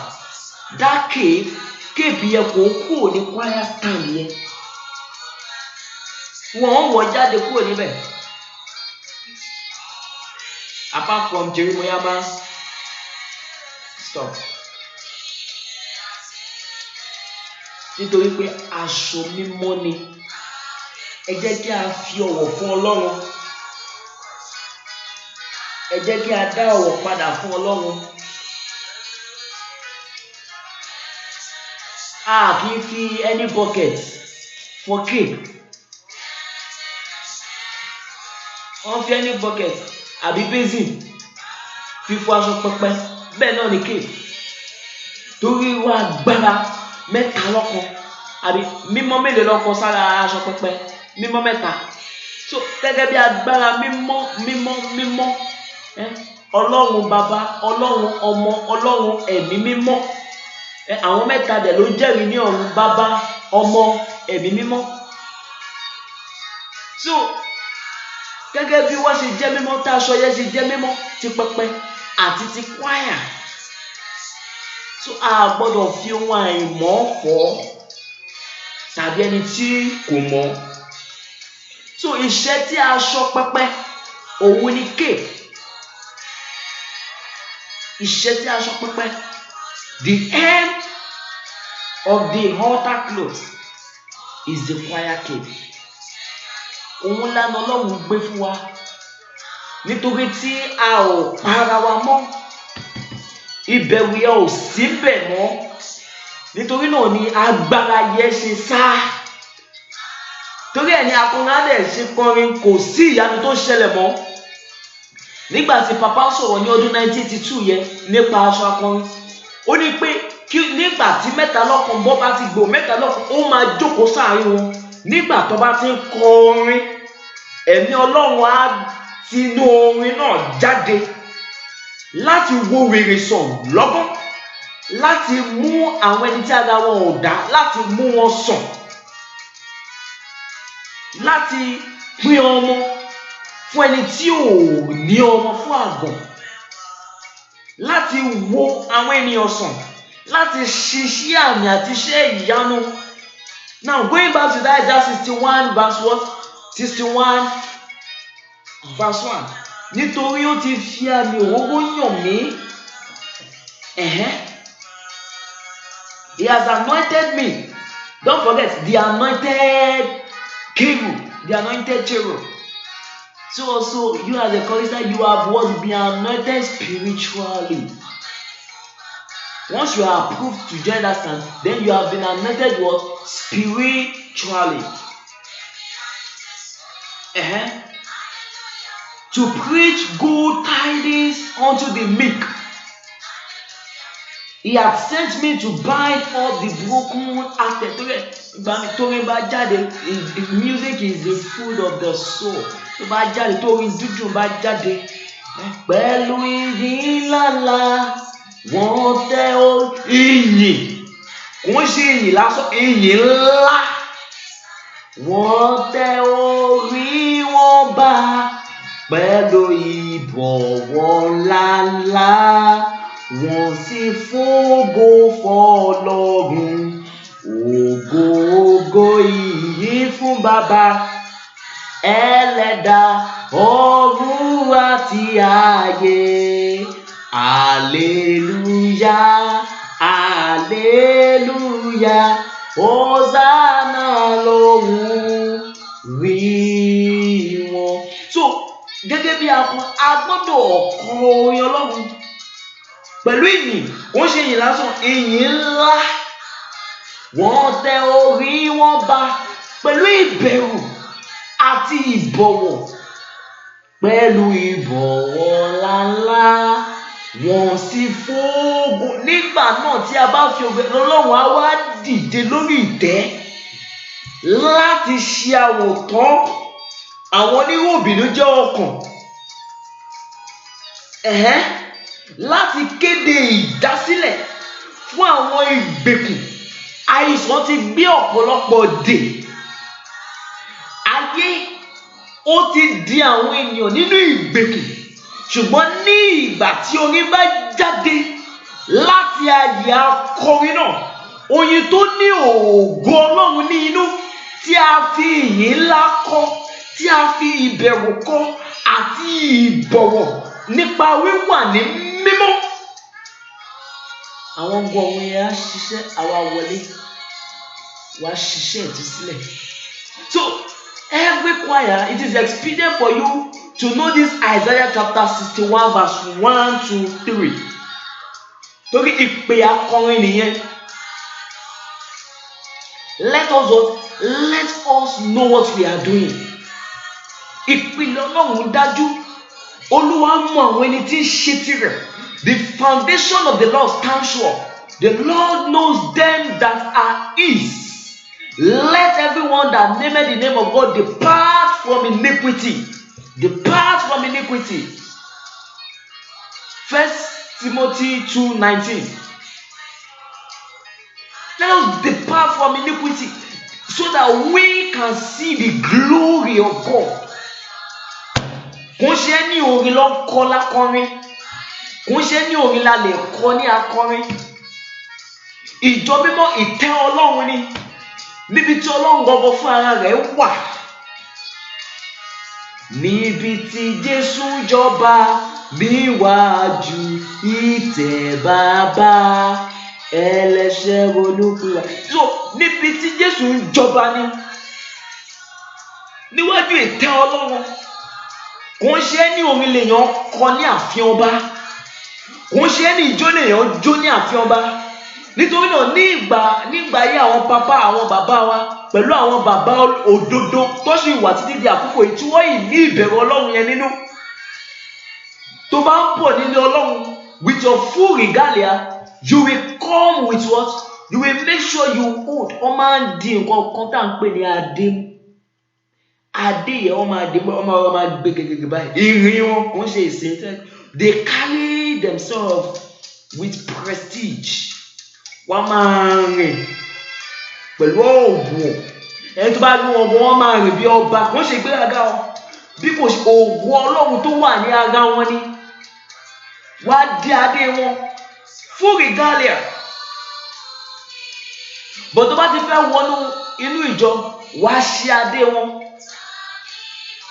that cape yẹ kó kúrò ní choir stand yẹn. Wọ́n wọ̀ jáde kúrò níbẹ̀. Apart from Jeremiah stop. Nítorí pé aṣọ mímọ́ ni. Ẹ jẹ́ kí a fi ọ̀wọ̀ fún Ọlọ́run. Ẹ jẹ́ kí a dá ọ̀wọ̀ padà fún Ọlọ́run. A kì í fi any bucket for cape. Wọ́n fi any bucket àbí basin fífọ aṣọ pẹpẹ, bẹ́ẹ̀ náà ni cape. Torí wá agbára mẹ́ta lọ́kan àbí mímọ́ mélòó lọ́kan sára aṣọ pẹpẹ, mímọ́ mẹ́ta. So gẹ́gẹ́ bí agbára mímọ́ Ọlọ́run Baba, Ọlọ́run Ọmọ, Ọlọ́run Ẹ̀mí Mímọ́. Àwọn mẹ́ta dẹ̀ ló jẹ́rìí ní ọ̀run, Baba, Ọmọ, Ẹ̀mí Mímọ́. So gẹ́gẹ́ bí wọ́n ṣe jẹ́ mímọ́, tá aṣọ yẹn ṣe jẹ́ mímọ́, ti pẹpẹ àti ti choir. So a gbọ́dọ̀ fi ohun àìmọ́ fọ̀ tàbí ẹni tí kò mọ̀. So iṣẹ́ tí aṣọ pẹpẹ òun ni cape. Iṣẹ́ tí aṣọ pẹpẹ, the end of the altar cloth is the choir cape. Òun lánà Ọlọ́run gbé fún wa nítorí tí a ò para wa mọ́, ìbẹ̀rù yẹn ò síbẹ̀ mọ́. Nítorí náà ni agbára yẹn ṣe sá. Torí ẹ̀ ni akọrin adẹ̀ ṣe kọrin kò sí ìyanu tó ṣẹlẹ̀ mọ́. Nígbà tí Papa sọ̀rọ̀ ní ọdún 1982 yẹn nípa aṣọ akọrin, ó ní pé nígbà tí mẹ́ta lọ́kan bọ́ bá ti gbò mẹ́ta lọ́kan, ó máa jókòó sáàárín wọn. Nígbà tó bá ti ń kọ orin, ẹ̀mí Ọlọ́run á ti inú orin náà jáde láti wo wèrè sàn lọ́gán, láti mú àwọn ẹni tí ara wọn ò dá, láti mú wọn sàn, láti pín ọmọ fún ẹni tí ò ní ọmọ, fún àgàn, láti wo àwọn ènìyàn sàn, láti ṣiṣẹ́ àmì àti iṣẹ́ ìyanu. Now going back to that Isaiah 61 verse what? 61 verse 1. Nítorí ó ti fi àmì òróró yàn mí. He has anointed me. Don't forget the anointed cherub, the anointed cherub. So also you as a chorister, you have what? Been anointed spiritually. Once you are approved to join that stand, then you have been anointed what? spiritually. To preach good tidings unto the meek. He had sent me to bind up the broken-hearted. Music is the food of the soul. Pẹ̀lú ìyìn ńláńlá, wọ́n tẹ́ ìyìn. Kò ń ṣe ìyìn lásán, ìyìn ńlá. Wọ́n tẹ́ orí wọn bá pẹ̀lú ìbọ̀wọ̀ ńláńlá. Wọ́n sì fògo f'Ọlọ́run. Ògo ògo ìyìn fún Baba. Ẹlẹ́dà ọ̀run àti ayé. Hallelujah, hallelujah. Hosanna lóhùn rí wọn. So gẹ́gẹ́ bí a gbọ́dọ̀ kọ orin Ọlọ́run pẹ̀lú ìyìn. Wọ́n ṣe ìyìn lásán, ìyìn ńlá. Wọ́n tẹ orí wọn ba pẹ̀lú ìbẹ̀rù àti ìbọ̀wọ̀. Pẹ̀lú ìbọ̀wọ̀ ńláńlá, wọ́n sì fògo. Nígbà náà tí a bá fi ògo, Ọlọ́run á wá dìde lórí ìtẹ́ láti ṣe àwòtán àwọn oníròbìnújẹ́ ọkàn. Láti kéde ìdásílẹ̀ fún àwọn ìgbèkùn. Àìsàn ti gbé ọ̀pọ̀lọpọ̀ dè. Ayé ó ti di àwọn ènìyàn nínú ìgbèkùn. Ṣùgbọ́n ní ìgbà tí orin bá jáde láti àyè akọrin náà, oyin tó ní ògo Ọlọ́run ní inú, tí a fi ìyìn ńlá kọ, tí a fi ìbẹ̀rù kọ àti ìbọ̀wọ̀ nípa wíwà ní mímọ́. Àwọn gbọ̀ngàn yẹn á ṣiṣẹ́, àwa wọlé wá ṣiṣẹ́ ìtúsílẹ̀. So every choir, it is expedient for you to know this Isaiah chapter 61 verse 1 to 3. Torí ìpè akọrin nìyẹn. Let us know what we are doing. Ìpìlẹ̀ Ọlọ́run dájú. Olúwa mọ àwọn ẹni tí ń ṣe tirẹ̀. The foundation of the Lord stands sure. The Lord knows them that are his. Let everyone that nameth the name of God depart from iniquity. Depart from iniquity. 1 Timothy 2:19. Let us depart from iniquity so that we can see the glory of God. Kò ṣe ní orin ló ń kọ́ lákọrin. Kò ṣe ní orin la lè kọ́ ní akọrin. Ìjọ mímọ́ ìtẹ́ Ọlọ́run ni. Níbi tí Ọlọ́run gangan fún ara rẹ̀ wà. Níbi tí Jésù jọba níwájú ìtẹ́ Bàbá, ẹlẹ́ṣẹ̀ ronúpìwàdà. So níbi tí Jésù ń jọba ni. Níwájú ìtẹ́ Ọlọ́run. Kò ń ṣe ní orin lèèyàn kọ ní ààfin ọba. Kò ń ṣe ní ìjó lèèyàn jó ní ààfin ọba. Nítorí náà nígbà yí àwọn bàbá wa pẹ̀lú àwọn bàbá òdodo tó sì wà títí di àkókò yìí tí wọ́n yìí ní ìbẹ̀rù Ọlọ́run yẹn nínú. Tó bá ń bọ̀ nílé Ọlọ́run with your full regalia, you will come with what? You will make sure you hold. Wọ́n máa ń di nǹkan kan tá à ń pè ní adé. Adé yẹn wọ́n máa gbé gègé báyìí. Ìrìn wọn kò ń ṣe ìsìn tẹ́. They carry themselves with prestige. Wọ́n máa rìn pẹ̀lú ọ̀wọ̀. Ẹni tó bá ní ọgbọ́n wọ́n máa rìn bí ọba. Kò ń ṣe ìgbéraga o. Bí kò ṣe ògo Ọlọ́run tó wà ní ara wọn ni. Wá dé adé wọn. Full regalia. Bọ̀ tó bá ti fẹ́ wọnú inú ìjọ, wá ṣe adé wọn.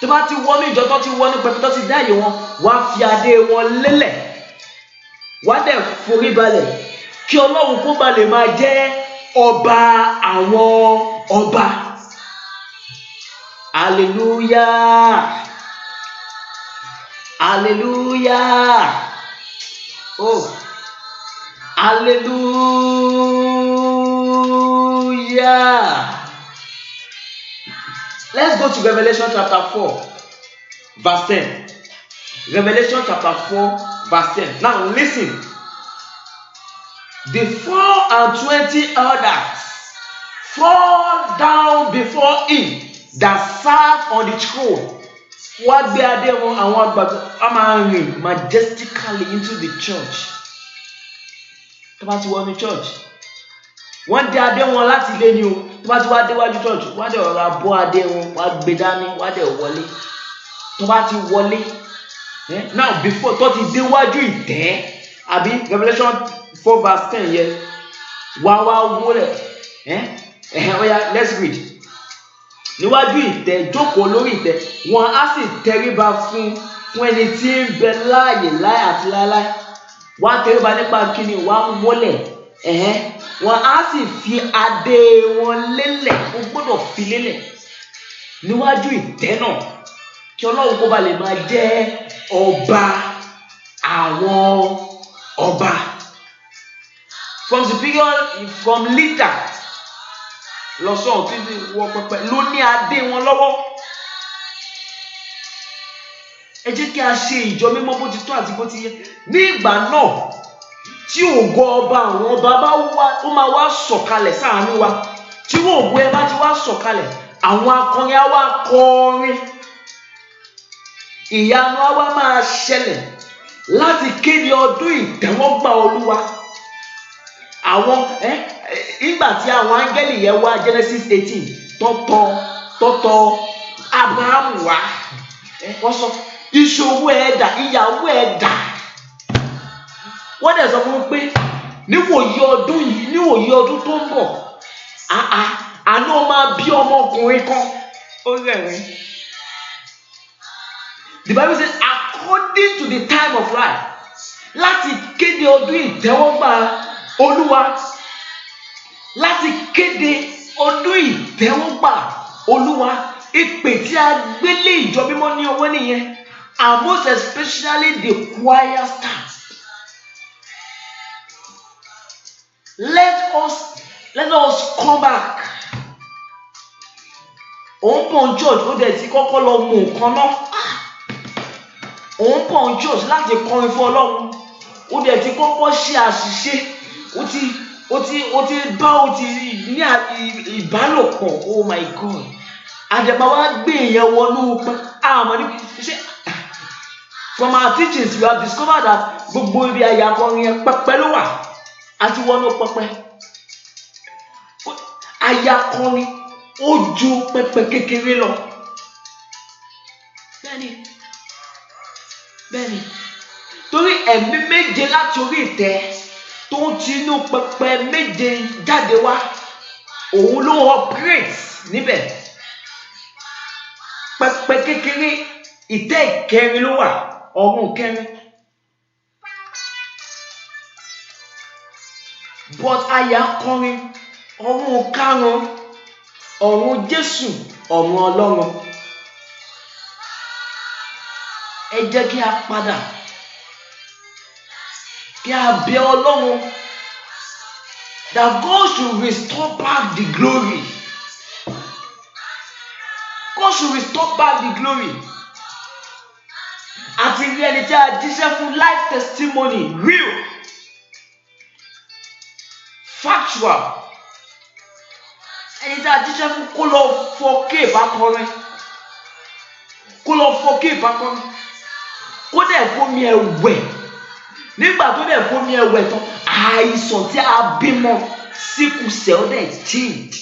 Tó bá ti wọnú ìjọ tó ti wọnú pẹpẹ tó ti dáyé wọn, wá fi adé wọn lélẹ̀. Wá dẹ̀ forí balẹ̀ kí Ọlọ́run kó ba lè máa jẹ́ ọba àwọn ọba. Hallelujah. Hallelujah. Oh. Hallelujah. Let's go to Revelation chapter 4, verse 10. Revelation chapter 4, verse 10. Now listen. The 24 elders fall down before him that sat on the throne. What they are there and what but majestically into the church. About to the church. One day they won láti ilé ni o. Tó bá ti wá déwájú church, wá dé ọ̀rọ̀ abọ́ adé wọn, wá gbé dání, wá dé wọlé. Tó bá ti wọlé. Now before tó ti déwájú ìtẹ́, àbí Revelation 4 verse 10 yẹn. Wá wọlé. Oya, let's read. Níwájú ìtẹ́, jókòó lórí ìtẹ́, wọn á sì tẹríba fún ẹni tí ń bẹ láàyè láì àti láíláí. Wọ́n á tẹríba nípa kíni, wọ́n á wọlé. Wọ́n á sì fi adé wọn lélẹ̀, ó gbọ́dọ̀ fi lélẹ̀ níwájú ìtẹ́ náà kí Ọlọ́run kó ba lè máa jẹ́ ọba àwọn ọba. From the period from leader lọ sọ títí wọ pẹpẹ ló ní adé wọn lọ́wọ́. Ẹ jẹ́ kí a ṣe ìjọ mímọ́ bó ti tó àti bó ti yẹ. Ní ìgbà náà tí ògo ọba àwọn ọba bá wá, ó máa wá sọ̀kalẹ̀ sáàánú wa. Tí ògo ẹ bá ti wá sọ̀kalẹ̀, àwọn akọrin á wá kọrin. Ìyanu á wá máa ṣẹlẹ̀ láti kéde ọdún ìtẹ́wọ́gbà Olúwa. Àwọn nígbà tí àwọn áńgẹ́lì yẹn wá Genesis 18 tọ́tọ̀ Abraham wá. Wọ́n sọ ìṣòwò ẹ̀dà, ìyàwó ẹ̀dà. Wọ́n dẹ̀ sọ fún pé níwòyí ọdún yìí, níwòyí ọdún tó ń bọ̀, àná máa bí ọmọkùnrin kan. Ó rẹ̀rìn. The Bible says according to the time of life, láti kéde ọdún ìtẹ́wọ́gbà Olúwa, láti kéde ọdún ìtẹ́wọ́gbà Olúwa, ìpè tí a gbélé ìjọ mímọ́ ní ọwọ́ nìyẹn, and most especially the choir staff. Let us come back. Òun pọ̀ church ó dẹ̀ ti kọ́kọ́ lọ mú nǹkan náà. Òun pọ̀ church láti kọrin fún Ọlọ́run. Ó dẹ̀ ti kọ́kọ́ ṣe àṣìṣe. Ó ti ní ìbálòpọ̀. Oh my God. Àjẹ̀bá wa gbé ìyẹn wọnú àmọ́ ní ṣe. From our teachings we have discovered that gbogbo ibi àyàkọrin yẹn pẹpẹ ló wà. Àti wọnú pẹpẹ. Àyàkọrin ó ju pẹpẹ kékeré lọ. Bẹ́ẹ̀ni. Torí ẹ̀mí méje láti orí ìtẹ́ tó ń ti inú pẹpẹ méje jáde wá, òun ló operate níbẹ̀. Pẹpẹ kékeré ìtẹ́ ìkẹrin ló wà, ọ̀run kẹrin. But àyàkọrin ọ̀run karùn-ún, ọ̀run Jésù, ọ̀run Ọlọ́run. Ẹ jẹ́ kí a padà, kí a bẹ̀ Ọlọ́run that God should restore back the glory. God should restore back the glory. Àti rí ẹni tí a jíṣẹ́ fún life testimony real, factual. Ẹni tí a jíṣẹ́ fún kó lọ fọké ìbákọrin, kó lọ fọké ìbákọrin, kó dẹ̀ fómi ẹ̀wẹ̀. Nígbà tó dẹ̀ fómi ẹ̀wẹ̀ tán, àìsàn tí a bímọ sickle cell dẹ̀ changed.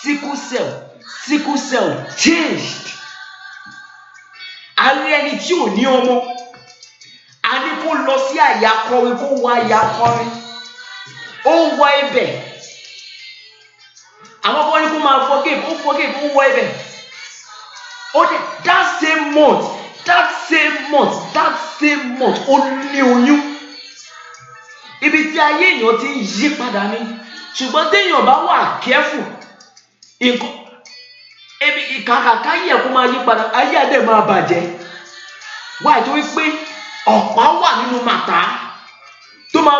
Sickle cell changed. A rí ẹni tí ò ní ọmọ, a ní kó lọ sí àyàkọrin, kó wá àyàkọrin. Ó wọ ibẹ̀. Àwọn ọmọ ní kó máa forgive, ó wọ ibẹ̀. Ó dẹ̀ that same month, ó ní oyún. Ibi tí ayé èèyàn ti ń yí padà ní. Ṣùgbọ́n téèyàn bá wà careful, ìkàkàkà yẹ kó máa yí padà, ayé àdé máa bàjẹ́. Why? Torí pé ọ̀pá wà nínú màtá. tó máa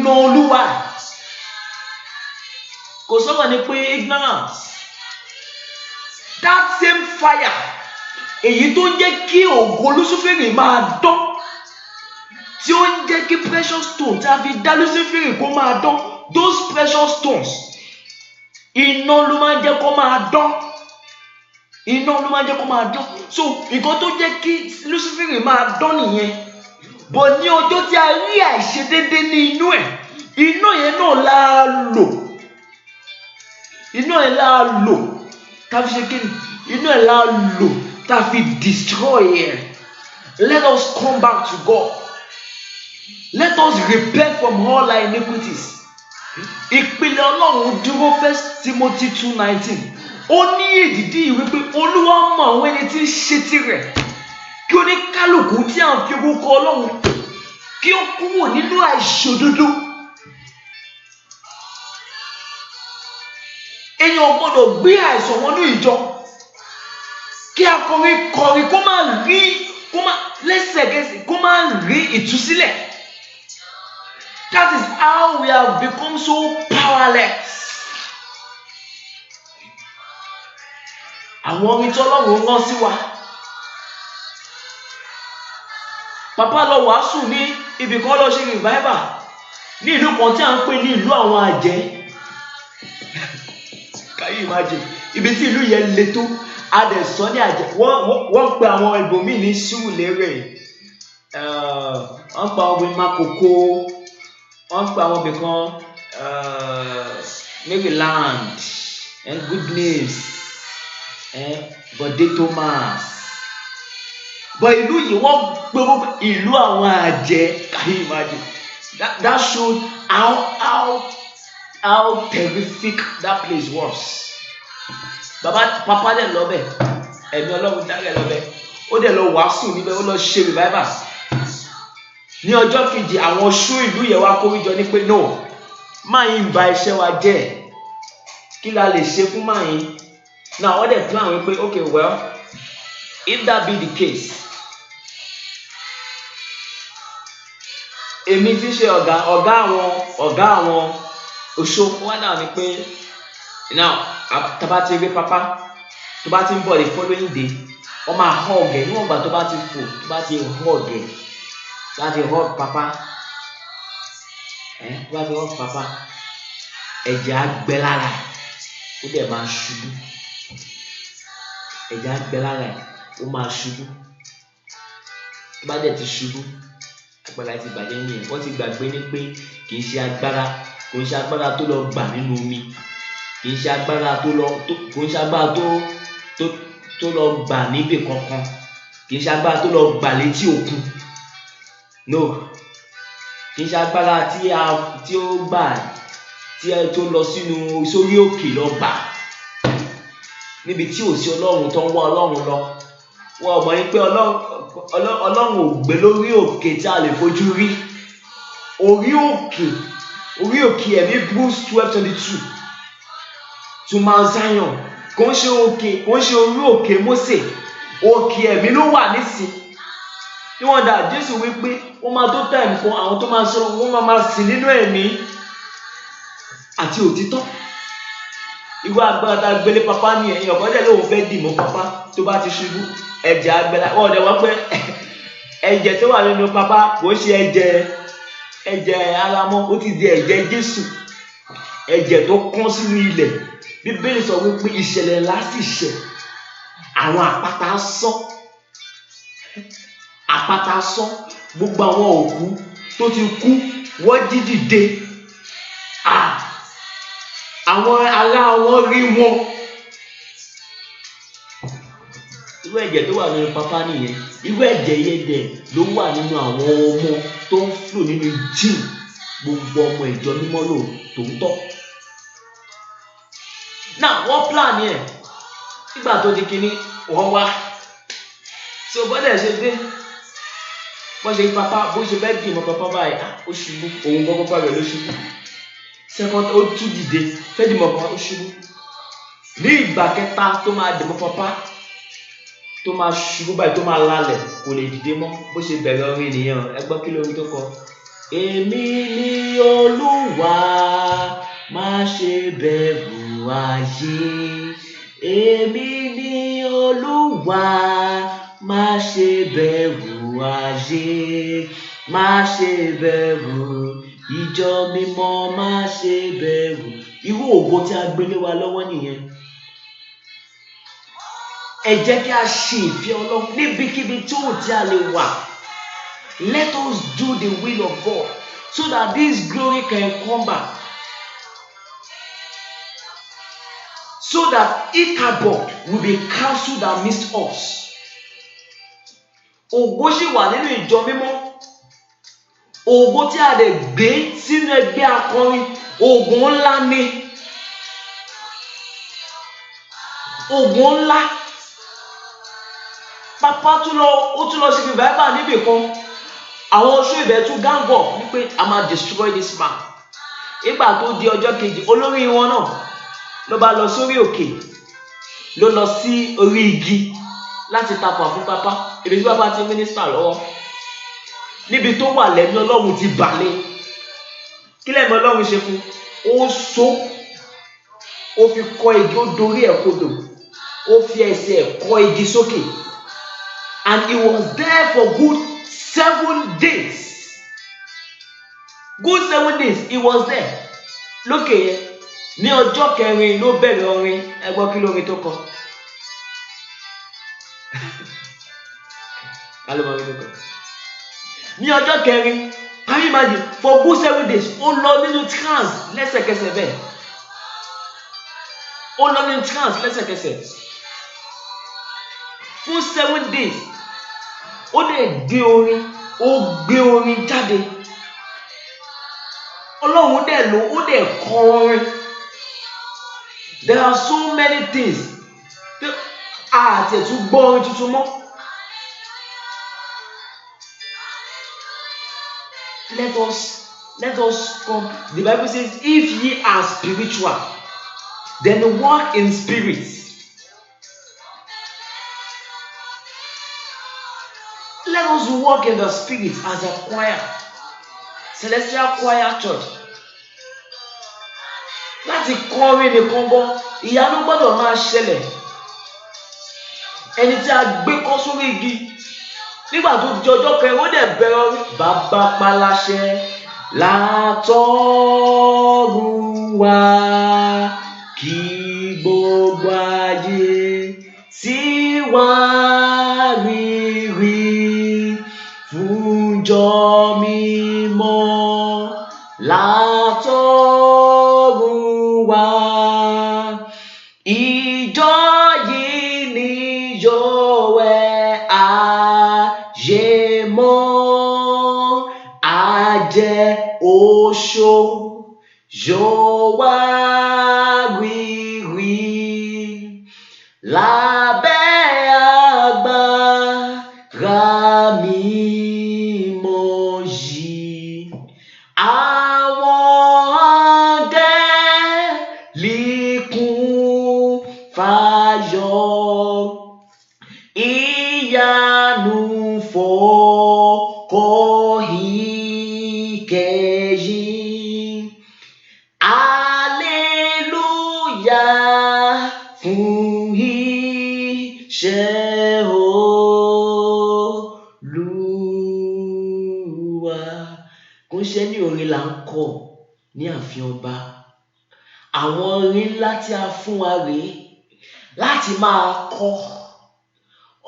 na Olúwa. Kò sọ́kàn ní pé ignorance. That same fire, èyí tó ń jẹ́ kí ògo Lúsíférì máa dán, tí ó ń jẹ́ kí precious stone tí a fi dá Lúsíférì kó máa dán, those precious stones, iná ló máa ń jẹ́ kó máa dán. Iná ló máa ń jẹ́ kó máa dán. So nǹkan tó jẹ́ kí Lúsíférì máa dán nìyẹn. Bọ̀ ní ọjọ́ tí a rí àìṣedédé ní inú ẹ̀, iná yẹn náà la lò. Iná ẹ̀ la lò tá fi ṣe kí ni? Iná ẹ̀ la lò tá fi destroy ẹ̀. Let us come back to God. Let us repent from all our iniquities. Ìpìlẹ̀ Ọlọ́run dúró 1 Timothy 2:19. Ó ní èdìdí ìwé pé Olúwa mọ àwọn ẹni tí ń ṣe tirẹ̀, kí oníkálùkù tí à ń fi orúkọ Ọlọ́run pè kí ó kúrò nínú àìṣòdodo. Èèyàn gbọ́dọ̀ gbé àìsàn wọnú ìjọ kí akọrin kọrin kó má lẹ́sẹ̀kẹsẹ̀ kó má rí ìtúsílẹ̀. That is how we have become so powerless. Àwọn orin tí Ọlọ́run rán sí wa. Papa lọ wàásù ní ibì kan lọ ṣe revival ní ìlú kan tí a ń pè ní ìlú àwọn àjẹ́. Can you imagine? Ibi tí ìlú yẹn le tó, a dẹ̀ sọ ní àjẹ́. Wọ́n pe àwọn ibòmíì ní Surulere. Wọ́n pa ọgbìn Makoko. Wọ́n pe àwọn ibì kan Maryland, Good News, Bode Thomas. But ìlú yìí wọ́n gbogbo ìlú àwọn àjẹ́. Can you imagine? That showed how terrific that place was. Papa dẹ̀ lọ bẹ̀, ẹ̀mí Ọlọ́run dáre lọ bẹ̀. Ó dẹ̀ lọ wàásù níbẹ̀, ó lọ ṣe revival. Ní ọjọ́ kejì àwọn ṣó ìlú yẹn wá kórìjọ ní pé no, máa yín ba iṣẹ́ wa jẹ́. Kí la lè ṣe fún máa yín? Now wọ́n dẹ̀ plan wípé okay well, if that be the case, èmi tí ṣe ọ̀gá àwọn oṣó wọ́n náà ni pé now tá bá ti rí Papa tó bá ti ń bọ̀ the following day wọ́n máa hug ẹ̀ níwọ̀n gbà tó bá ti fò tó bá ti hug ẹ̀ láti hug Papa tó bá ti hug Papa ẹ̀jẹ̀ á gbẹ lára ó dẹ̀ máa ṣubú. Ẹ̀jẹ̀ á gbẹ lára ẹ̀ ó máa ṣubú. Tó bá dẹ̀ ti ṣubú agbára ti bàjẹ́ ní ẹ̀. Wọ́n ti gbàgbé ní pé kì í ṣe agbára tó lọ gbà nínú omi, kì í ṣe agbára tó lọ gbà níbì kankan, kì í ṣe agbára tó lọ gbà létí òkun. No, kì í ṣe agbára tí ó gbà tó lọ sórí òkè lọ gbà níbi tí ò sí Ọlọ́run tó ń wá Ọlọ́run lọ. Wọ́n mọ̀ ní pé Ọlọ́run ò gbé lórí òkè tí a lè fojú rí. Orí òkè ẹ̀mí Hebrews 12:22 to Mount Zion. Kò ń ṣe orí òkè Mósè. Òkè ẹ̀mí ló wà nísìn. Níwọ̀n dà Jésù wípé wọ́n máa tó tẹ̀ nǹkan àwọn tó máa sọ wọ́n máa sìn nínú ẹ̀mí àti òtítọ́. Ìwé agbára tá a gbélé Papa ní ẹ̀yìn ọ̀kan dẹ̀ lóun fẹ́ dì mọ́ Papa tó bá ti ṣubú. Ẹ̀jẹ̀ agbẹ́lá wọ́n dẹ̀ wọ́n pé ẹ̀jẹ̀ tó wà nínú Papa kò ṣe ẹ̀jẹ̀ ara mọ́, ó ti di ẹ̀jẹ̀ Jésù, ẹ̀jẹ̀ tó kán sínú ilẹ̀. Bíbélì sọ wípé ìṣẹ̀lẹ̀ ńlá sì ṣẹ̀, àwọn àpáta sán, gbogbo àwọn òkú tó ti kú wọ́n jí dìde. Àwọn ará wọn rí wọn. Irú ẹ̀jẹ̀ tó wà nínú Papa nìyẹn. Irú ẹ̀jẹ̀ yẹn dẹ̀ ló wà nínú àwọn ọmọ tó ń flow nínú jíù gbogbo ọmọ ìjọ mímọ́ lò tòótọ́. Now wọ́n plan yẹn nígbà tó di kíní wọ́n wá. So bọ́dẹ̀ ṣe dé wọ́n ṣe Papa bó ṣe bẹ́ẹ̀ dì mọ́ Papa báyìí ó ṣubú, òun gbọ́ Papa rẹ̀ ló ṣubú. Second ó tún dìde fẹ́ dì mọ́ Papa ó ṣubú. Ní ìgbà kẹta tó máa dì mọ́ Papa tó máa ṣubú báyìí tó máa lálẹ̀ kò lè dìde mọ́. Bó ṣe bẹ̀rẹ̀ orin nìyẹn ẹ gbọ́ kí lórí tó kọ. Èmi ni Olúwa, má ṣe bẹ̀rù ayé. Èmi ni Olúwa, má ṣe bẹ̀rù ayé. Má ṣe bẹ̀rù ìjọ mímọ́, má ṣe bẹ̀rù. Irú ògo tí a gbélé wa lọ́wọ́ nìyẹn. Ẹ jẹ́ kí a ṣe ìfẹ́ Ọlọ́run níbikíbi tí a lè wà. Let us do the will of God so that this glory can come back. So that Ichabod will be cancelled amidst us. Ògo ṣì wà nínú ìjọ mímọ́. Ògo tí a lè gbé sínú ẹgbẹ́ akọrin, ògo ńlá ni. Ògo ńlá. Papa tún lọ sí revival níbì kan. Àwọn oṣù ibẹ̀ tún gang up wípé a máa destroy this man. Ìgbà tó di ọjọ́ kejì, olórí wọn náà ló bá lọ sórí òkè, ló lọ sí orí igi láti tapà fún Papa. Ibi tí Papa ti mínísítà lọ́wọ́. Níbi tó wà lẹ́nu Ọlọ́run ti balẹ̀. Kí lẹ́nu Ọlọ́run ṣe fún? Ó so, ó fi kọ́ igi, ó dorí ẹ̀ kodò, ó fi ẹsẹ̀ kọ́ igi sókè. And he was there for good 7 days. Good 7 days he was there. Lókè yẹn, ní ọjọ́ kẹrin ló bẹ̀rẹ̀ orin. Ẹ gbọ́ kí lórin tó kọ. Ní ọjọ́ kẹrin, can you imagine? For good 7 days, ó lọ nínú trance lẹ́sẹ̀kẹsẹ̀ bẹ́ẹ̀. Ó lọ nínú trance lẹ́sẹ̀kẹsẹ̀. Fún 7 days, ó dẹ̀ gbé orin jáde. Ọlọ́run dẹ̀ lò, ó dẹ̀ kọ orin. There are so many things that àti ẹ̀tún gbọ́ orin tuntun mọ́. Let us come. The Bible says, if ye are spiritual, then walk in spirit. Let us walk in the spirit as a choir. Celestial Choir Church. Láti kọrin nìkan gan, ìyanu gbọ́dọ̀ máa ṣẹlẹ̀. Ẹni tí a gbé kọ́ sórí igi, nígbà tó di ọjọ́ kẹrin, ó dẹ̀ bẹ̀rẹ̀ orin. Bàbá paláṣẹ látọ̀run wá, kí gbogbo ayé tí wá rírí fúnjọ mímọ́ látọ̀run wá. Ìjọ yìí ni yóò wẹ̀ ayé mọ́, àjẹ́ oṣó yóò wá rírí lábẹ́ agbára mímọ́ yìí. Àwọn áńgẹ́lì kún fáyọ̀, ìyanu fọ́kàn ìkẹyìn. Hallelujah fún iṣẹ́ Olúwa. Kò ń ṣe ní orin là ń kọ ní ààfin ọba. Àwọn orin ńlá tí a fún wa rèé láti máa kọ.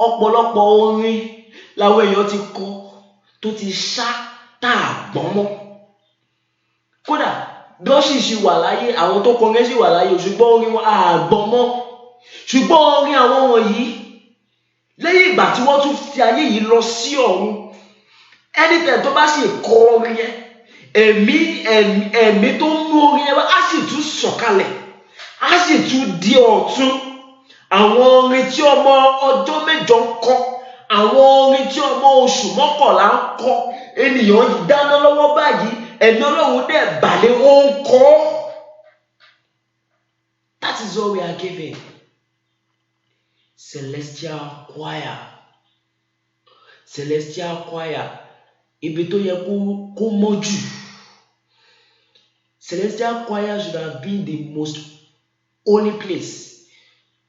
Ọ̀pọ̀lọpọ̀ orin làwọn èèyàn ti kọ tó ti ṣá tá a gbọ́n mọ́. Kódà bí wọ́n sì wà láyé, àwọn tó kọrin sì wà láyé, ṣùgbọ́n orin wọn àgbọ́n mọ́. Ṣùgbọ́n orin àwọn wọ̀nyí, lẹ́yìn ìgbà tí wọ́n tún fi ayé yìí lọ sí ọ̀run, anytime tó bá sì kọ orin yẹn, ẹ̀mí tó mú orin yẹn wá á sì tún sọ̀kalẹ̀, á sì tún di ọ̀tun. Àwọn orin tí ọmọ ọjọ́ mẹ́jọ ń kọ, àwọn orin tí ọmọ oṣù mọ́kànlá ń kọ, ènìyàn dáná lọ́wọ́ báyìí, ẹ̀mí Ọlọ́run dẹ̀ balẹ̀ ó ń kọ. That is all we are given. Celestial choir. Celestial choir. ibi tó yẹ kó mọ́ jù. Celestial choir should have been the most holy place.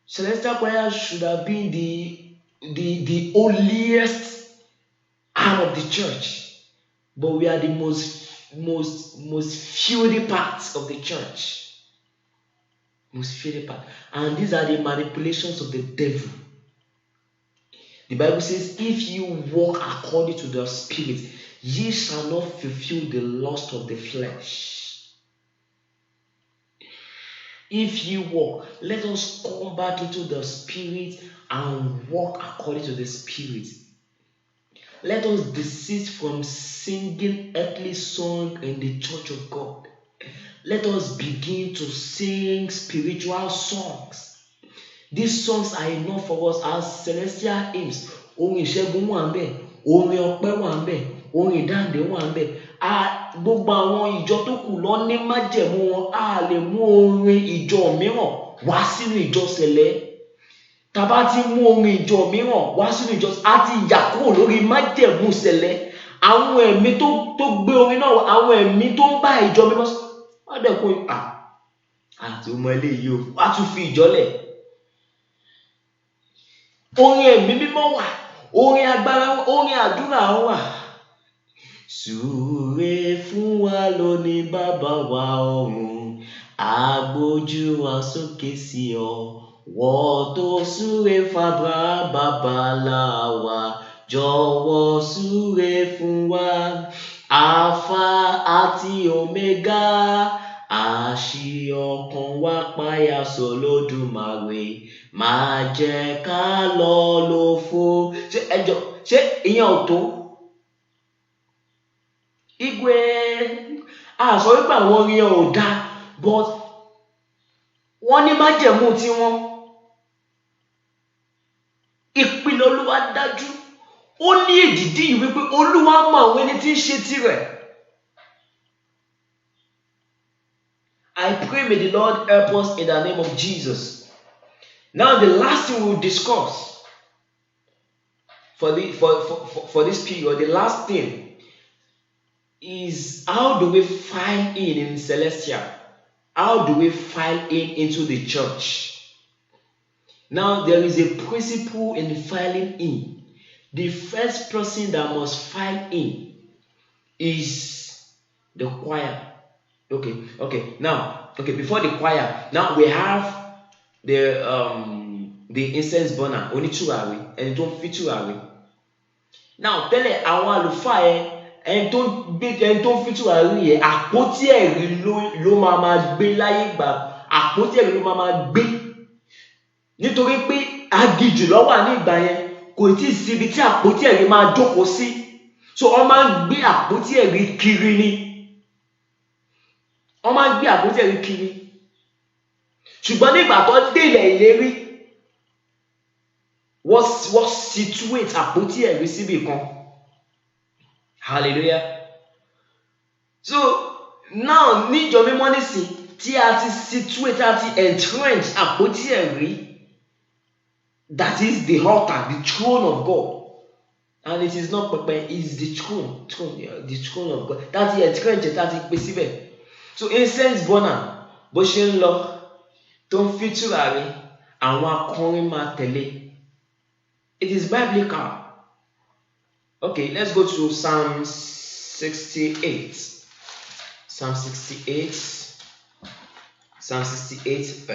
Celestial choir should have been the holiest arm of the church. But we are the most filthy parts of the church. Most filthy part. And these are the manipulations of the devil. The Bible says, if you walk according to the Spirit, ye shall not fulfill the lust of the flesh. If you walk, let us come back into the Spirit and walk according to the Spirit. Let us desist from singing earthly song in the church of God. Let us begin to sing spiritual songs. These songs are enough for us as celestial hymns. Orin ìṣẹ́gun wà ńbẹ̀, orin ọpẹ́ wà ńbẹ̀, orin ìdáǹdè wà ńbẹ̀. Gbogbo àwọn ìjọ tó kù lọ ní májẹ̀mú wọn, a lè mú orin ìjọ mìíràn wá sínú ìjọ sẹ̀lẹ̀. Tá bá ti mú orin ìjọ mìíràn wá sínú ìjọ, a ti yà kúrò lórí májẹ̀mú sẹ̀lẹ̀. Àwọn ẹ̀mí tó gbé orin náà, àwọn ẹ̀mí tó ń bá ìjọ mímọ́ wọ́n dẹ̀ kó àti ọmọ eléyìí o, wá tún fi ìjọ lẹ̀. Orin ẹ̀mí mímọ́ wà, orin agbára, orin àdúrà wà. Súre fún wa lónìí bàbá wa ọ̀run, agbójú wa sókè sí ọ. Wọ́n tó súre fàbá bàbá là wá, jọ̀wọ́ súre fún wa. Alpha àti Omega, àṣì ọkàn wa páyà sọ́lódùmarè, má jẹ́ ká lọ lófo. Ṣé ìyẹn ò tó? Igwe sọ wípé àwọn orin ò dá, but wọ́n ní májẹ̀mú tí wọ́n. Ìpìlẹ̀ Olúwa dájú. Ó ní èdìdí yìí wípé Olúwa mọ àwọn ẹni tí ń ṣe tirẹ̀. I pray may the Lord help us in the name of Jesus. Now the last thing we will discuss for this period, the last thing is how do we file in Celestial? How do we file into the church? Now there is a principle in filing in. The first person that must file in is the choir. Okay. Now, before the choir, now we have the incense burner, onítùràrí, ẹni tó ń fi tùràrí. Now, tẹ́lẹ̀ àwọn àlùfáà ẹni tó ń fi tùràrí yẹn, àpótí ẹ̀rí ló máa gbé láyé ìgbà, àpótí ẹ̀rí ló máa gbé. Nítorí pé aginjù ló wà ní ìgbà yẹn, kò tí ì síbi tí àpótí ẹ̀rí máa jókòó sí. So wọ́n máa ń gbé àpótí ẹ̀rí kiri ni. Wọ́n máa ń gbé àpótí ẹ̀rí kiri. Ṣùgbọ́n nígbà tó dé ilẹ̀ ìlérí, wọ́n situate àpótí ẹ̀rí síbì kan. Hallelujah. So now níjọ mímọ́ nísìn tí a ti situate, a ti entrench àpótí ẹ̀rí, that is the altar, the throne of God. And it is not pẹpẹ, it's the throne, the throne of God. That is entrench, that is gbé síbẹ̀. So incense burner bó ṣe ń lọ tó ń fi tùràrí, àwọn akọrin máa tẹ̀lé. It is biblical. Okay, let's go to Psalm 68. Psalm 68. Psalm 68.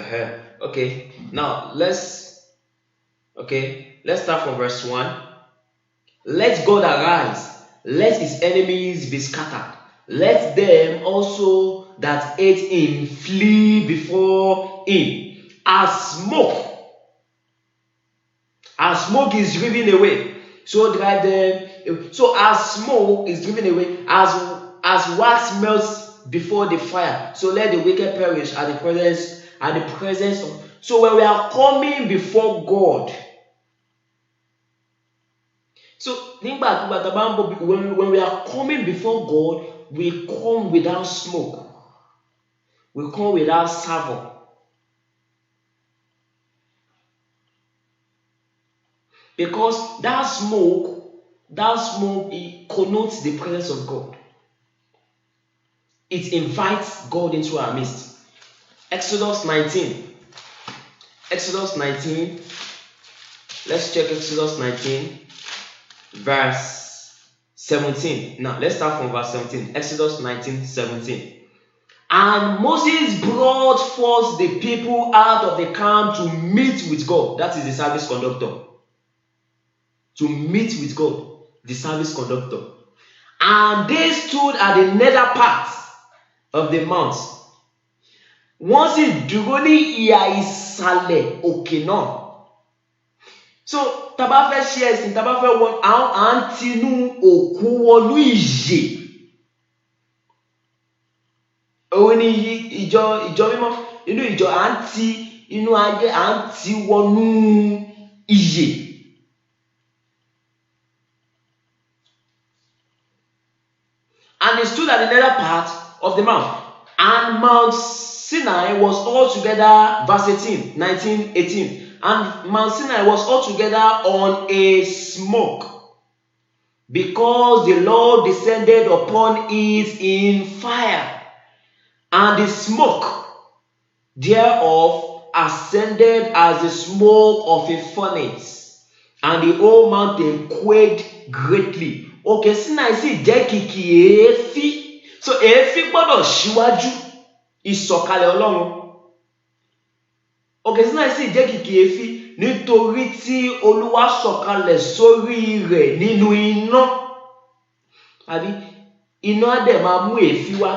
Okay, now let's start from verse 1. Let God arise, let his enemies be scattered. Let them also that hate him flee before him. As smoke is driven away, so drive them. So as smoke is driven away, as wax melts before the fire, so let the wicked perish at the presence of. So when we are coming before God, so when we are coming before God, we come without smoke. We come without savour. Because that smoke that smoke, it connotes the presence of God. It invites God into our midst. Exodus 19. Exodus 19. Let's check Exodus 19, verse 17. Now, let's start from verse 17. Exodus 19, 17. And Moses brought forth the people out of the camp to meet with God. That is the service conductor. To meet with God, the service conductor. And they stood at the nether part of the mount. Wọ́n sì dúró ní ìhà ìsàlẹ̀ òkè náà. So, tá bá fẹ́ ṣe ẹ̀sìn, tá bá fẹ́ wọ à ń tinú òkú wọnú ìyè. Òun ni ìjọ mímọ́, inú ìjọ à ń ti inú ayé, à ń ti wọnú ìyè. And they stood at the nether part of the mount. And Mount Sinai was altogether, verse 18, 19, 18. And Mount Sinai was altogether on a smoke, because the Lord descended upon it in fire, and the smoke thereof ascended as the smoke of a furnace, and the whole mountain quaked greatly. Òkè Sinai sì jẹ́ kìkì èéfín. So èéfín gbọ́dọ̀ síwájú ìsọ̀kalẹ̀ Ọlọ́run. Òkè Sinai sì jẹ́ kìkì èéfín nítorí tí Olúwa sọ̀kalẹ̀ sórí rẹ̀ nínú iná. Àbí iná á dẹ̀ máa mú èéfín wá.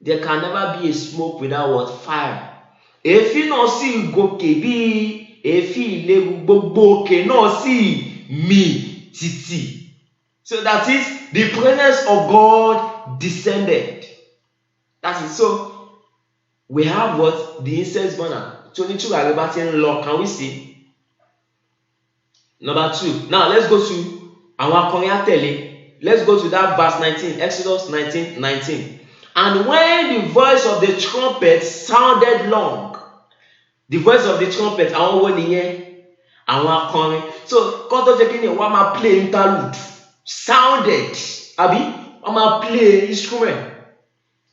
There can never be a smoke without what? Fire. Èéfín náà sì gòkè bí èéfín ìléru, gbogbo òkè náà sì mì títì. So that is, the presence of God descended. That is, so we have what? The incense burner. 22 Aribatin can we see? Number 2. Now let's go to our Korean. Let's go to that verse 19. Exodus 19, 19. And when the voice of the trumpet sounded long, the voice of the trumpet, àwọn wo nìyẹn? Àwọn akọrin. So, kọ́tọ́ jẹ́ kí ni wọ́n máa play interlude. Sounded. Àbí? Wọ́n máa play instrument.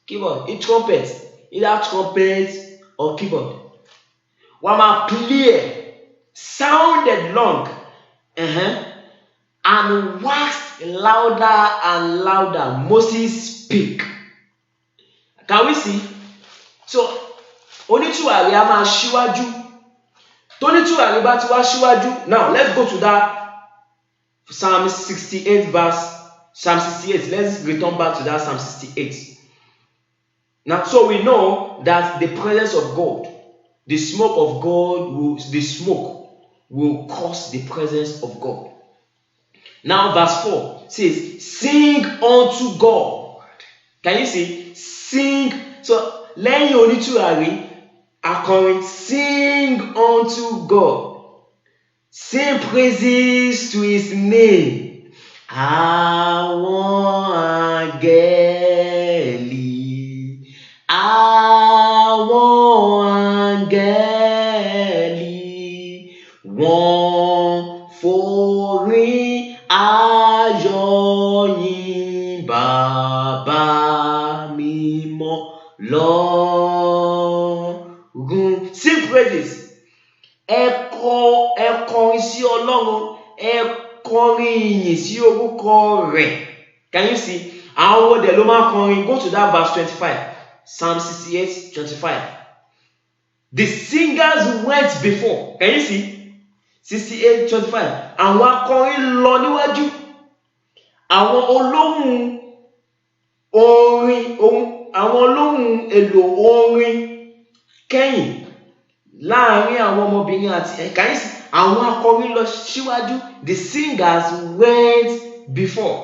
Keyboard. A trumpet. Either trumpet or keyboard. Wọ́n máa play. Sounded long. And waxed louder and louder. Moses speak. Can we see? So, onítùwàrí a máa ṣíwájú. Tónítùwàrí bá ti wá ṣíwájú. Now, let's go to that Psalm 68 verse. Psalm 68. Let's return back to that Psalm 68. Now, so we know that the presence of God, the smoke of God, the smoke will cause the presence of God. Now, verse 4 says, sing unto God. Can you see? Sing. So, lẹ́yìn onítùwàrí, akọrin, sing unto God. Sing praises to his name. Àwọn áńgẹ́lì, àwọn áńgẹ́lì, wọ́n forin ayọ̀ yìn Baba mímọ́ lọ́run. Sing praises. Ẹ kọrin sí Ọlọ́run, ẹ kọrin ìyìn sí orúkọ rẹ̀. Can you see? Àwọn wo dẹ̀ ló máa kọrin? Go to that verse 25. Psalm 68, 25. The singers went before. Can you see? 68, 25. Àwọn akọrin lọ níwájú. Àwọn olóhùn orin, àwọn olóhùn èlò orin kẹ́yìn láàrin àwọn ọmọbìnrin àti ẹ̀ka ìsìn. Àwọn akọrin lọ síwájú. The singers went before.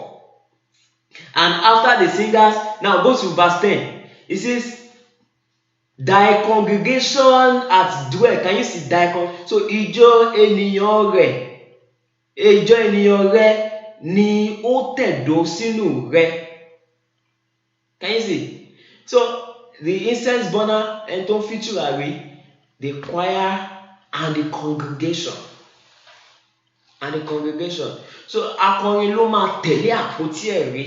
And after the singers, now go to verse 10. It says, thy congregation at dwell. Can you see thy congregation? So ìjọ ènìyàn rẹ̀ ni ó tẹ̀dó sínú rẹ̀. Can you see? So the incense burner and tó fi tùràrí, the choir and the congregation. and the congregation. So akọrin ló máa tẹ̀lé àpótí ẹ̀rí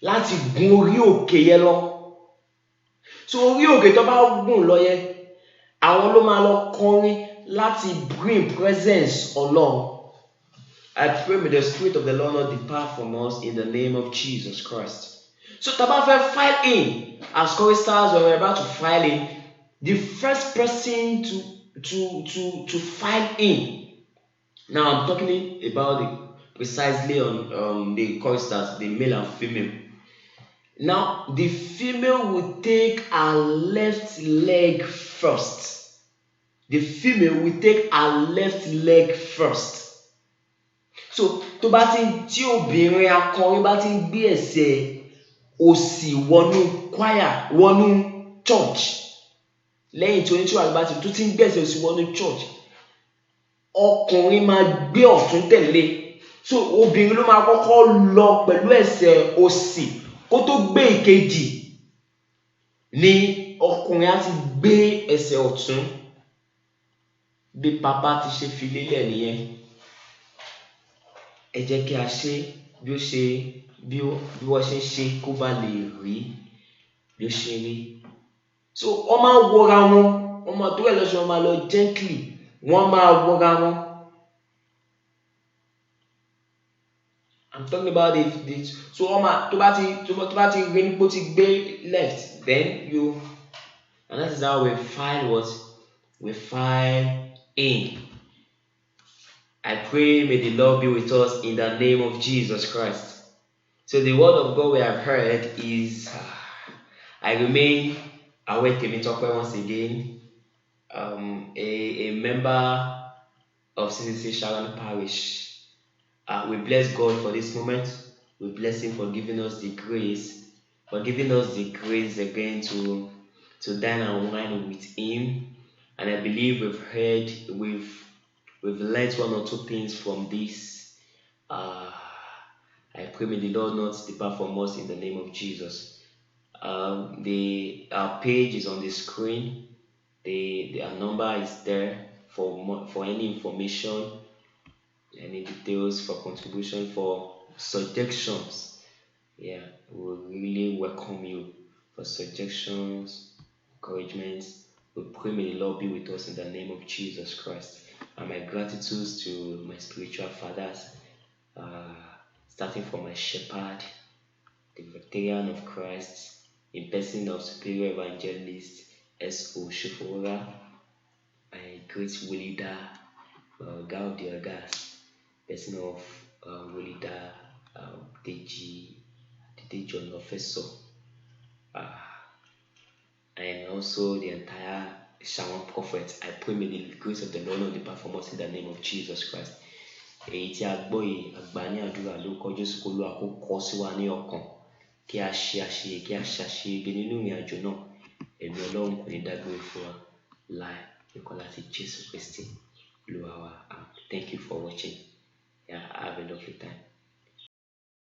láti gun orí òkè yẹn lọ. So orí òkè tó bá gùn lọ yẹn, àwọn ló máa lọ kọrin láti bring presence Ọlọ́run. I pray may the spirit of the Lord not depart from us in the name of Jesus Christ. So tá bá fẹ́ file in as choristers, when we're about to file in, the first person to file in. Now I'm talking about precisely on the choristers, the male and female. Now the female will take her left leg first. The female will take her left leg first. So tó bá ti tí obìnrin akọrin bá ti gbé ẹsẹ̀ òsì wọnú choir, wọnú church, lẹ́yìn tí oníṣòwò àgbà tó ti ń gbé ẹsẹ̀ òsì wọnú church, ọkùnrin máa gbé ọ̀tún tẹ̀lé. So obìnrin ló máa kọ́kọ́ lọ pẹ̀lú ẹsẹ̀ òsì kó tó gbé ìkejì, ni ọkùnrin á ti gbé ẹsẹ̀ ọ̀tún. Bí papa ti ṣe fi lélẹ̀ nìyẹn. Ẹ jẹ́ kí a ṣe bí ó ṣe bí wọ́n ṣe ń ṣe kó bá lè rí bí ó ṣe rí. So wọ́n máa wọra wọn, wọ́n máa tó ẹ̀ lọ́sọ̀, wọ́n máa lọ gently, wọ́n máa wọra wọn. I'm talking about it. So wọ́n máa tó bá ti rí nípò ti gbé left, then you, and that is how we file what? We file in. I pray may the Lord be with us in the name of Jesus Christ. So the word of God we have heard is, I remain Awe Temitope once again, a member of CCC Sharon Parish. We bless God for this moment. We bless Him for giving us the grace, again to dine and wine with Him. And I believe we've learned one or two things from this. I pray may the Lord not depart from us in the name of Jesus. Our page is on the screen. Our number is there for any information, any details, for contribution, for suggestions. Yeah, we will really welcome you for suggestions, encouragements. We pray may the Lord be with us in the name of Jesus Christ. And my gratitude to my spiritual fathers, starting from my shepherd, the veteran of Christ, in person of Superior Evangelist S.O. Shufora, my great Wulida, God of the Agas, person of Wulida, Deji John Professor, and also the entire Sharon Prophet. I pray may the grace of the Lord not depart from us in the name of Jesus Christ. Èyí tí a gbọ́ yìí, àgbà ní àdúrà lórúkọ Jésù kó Olúwa kó kọ sí wa ní ọkàn, kí a ṣe àṣeyẹ, kí a ṣàṣeyege nínú ìrìn àjò náà. Ẹ̀mí Ọlọ́run kò ní dágbére fún wa láì nípa láti Jésù Kristi Olúwa wa. Thank you for watching. Yeah, have a lovely time.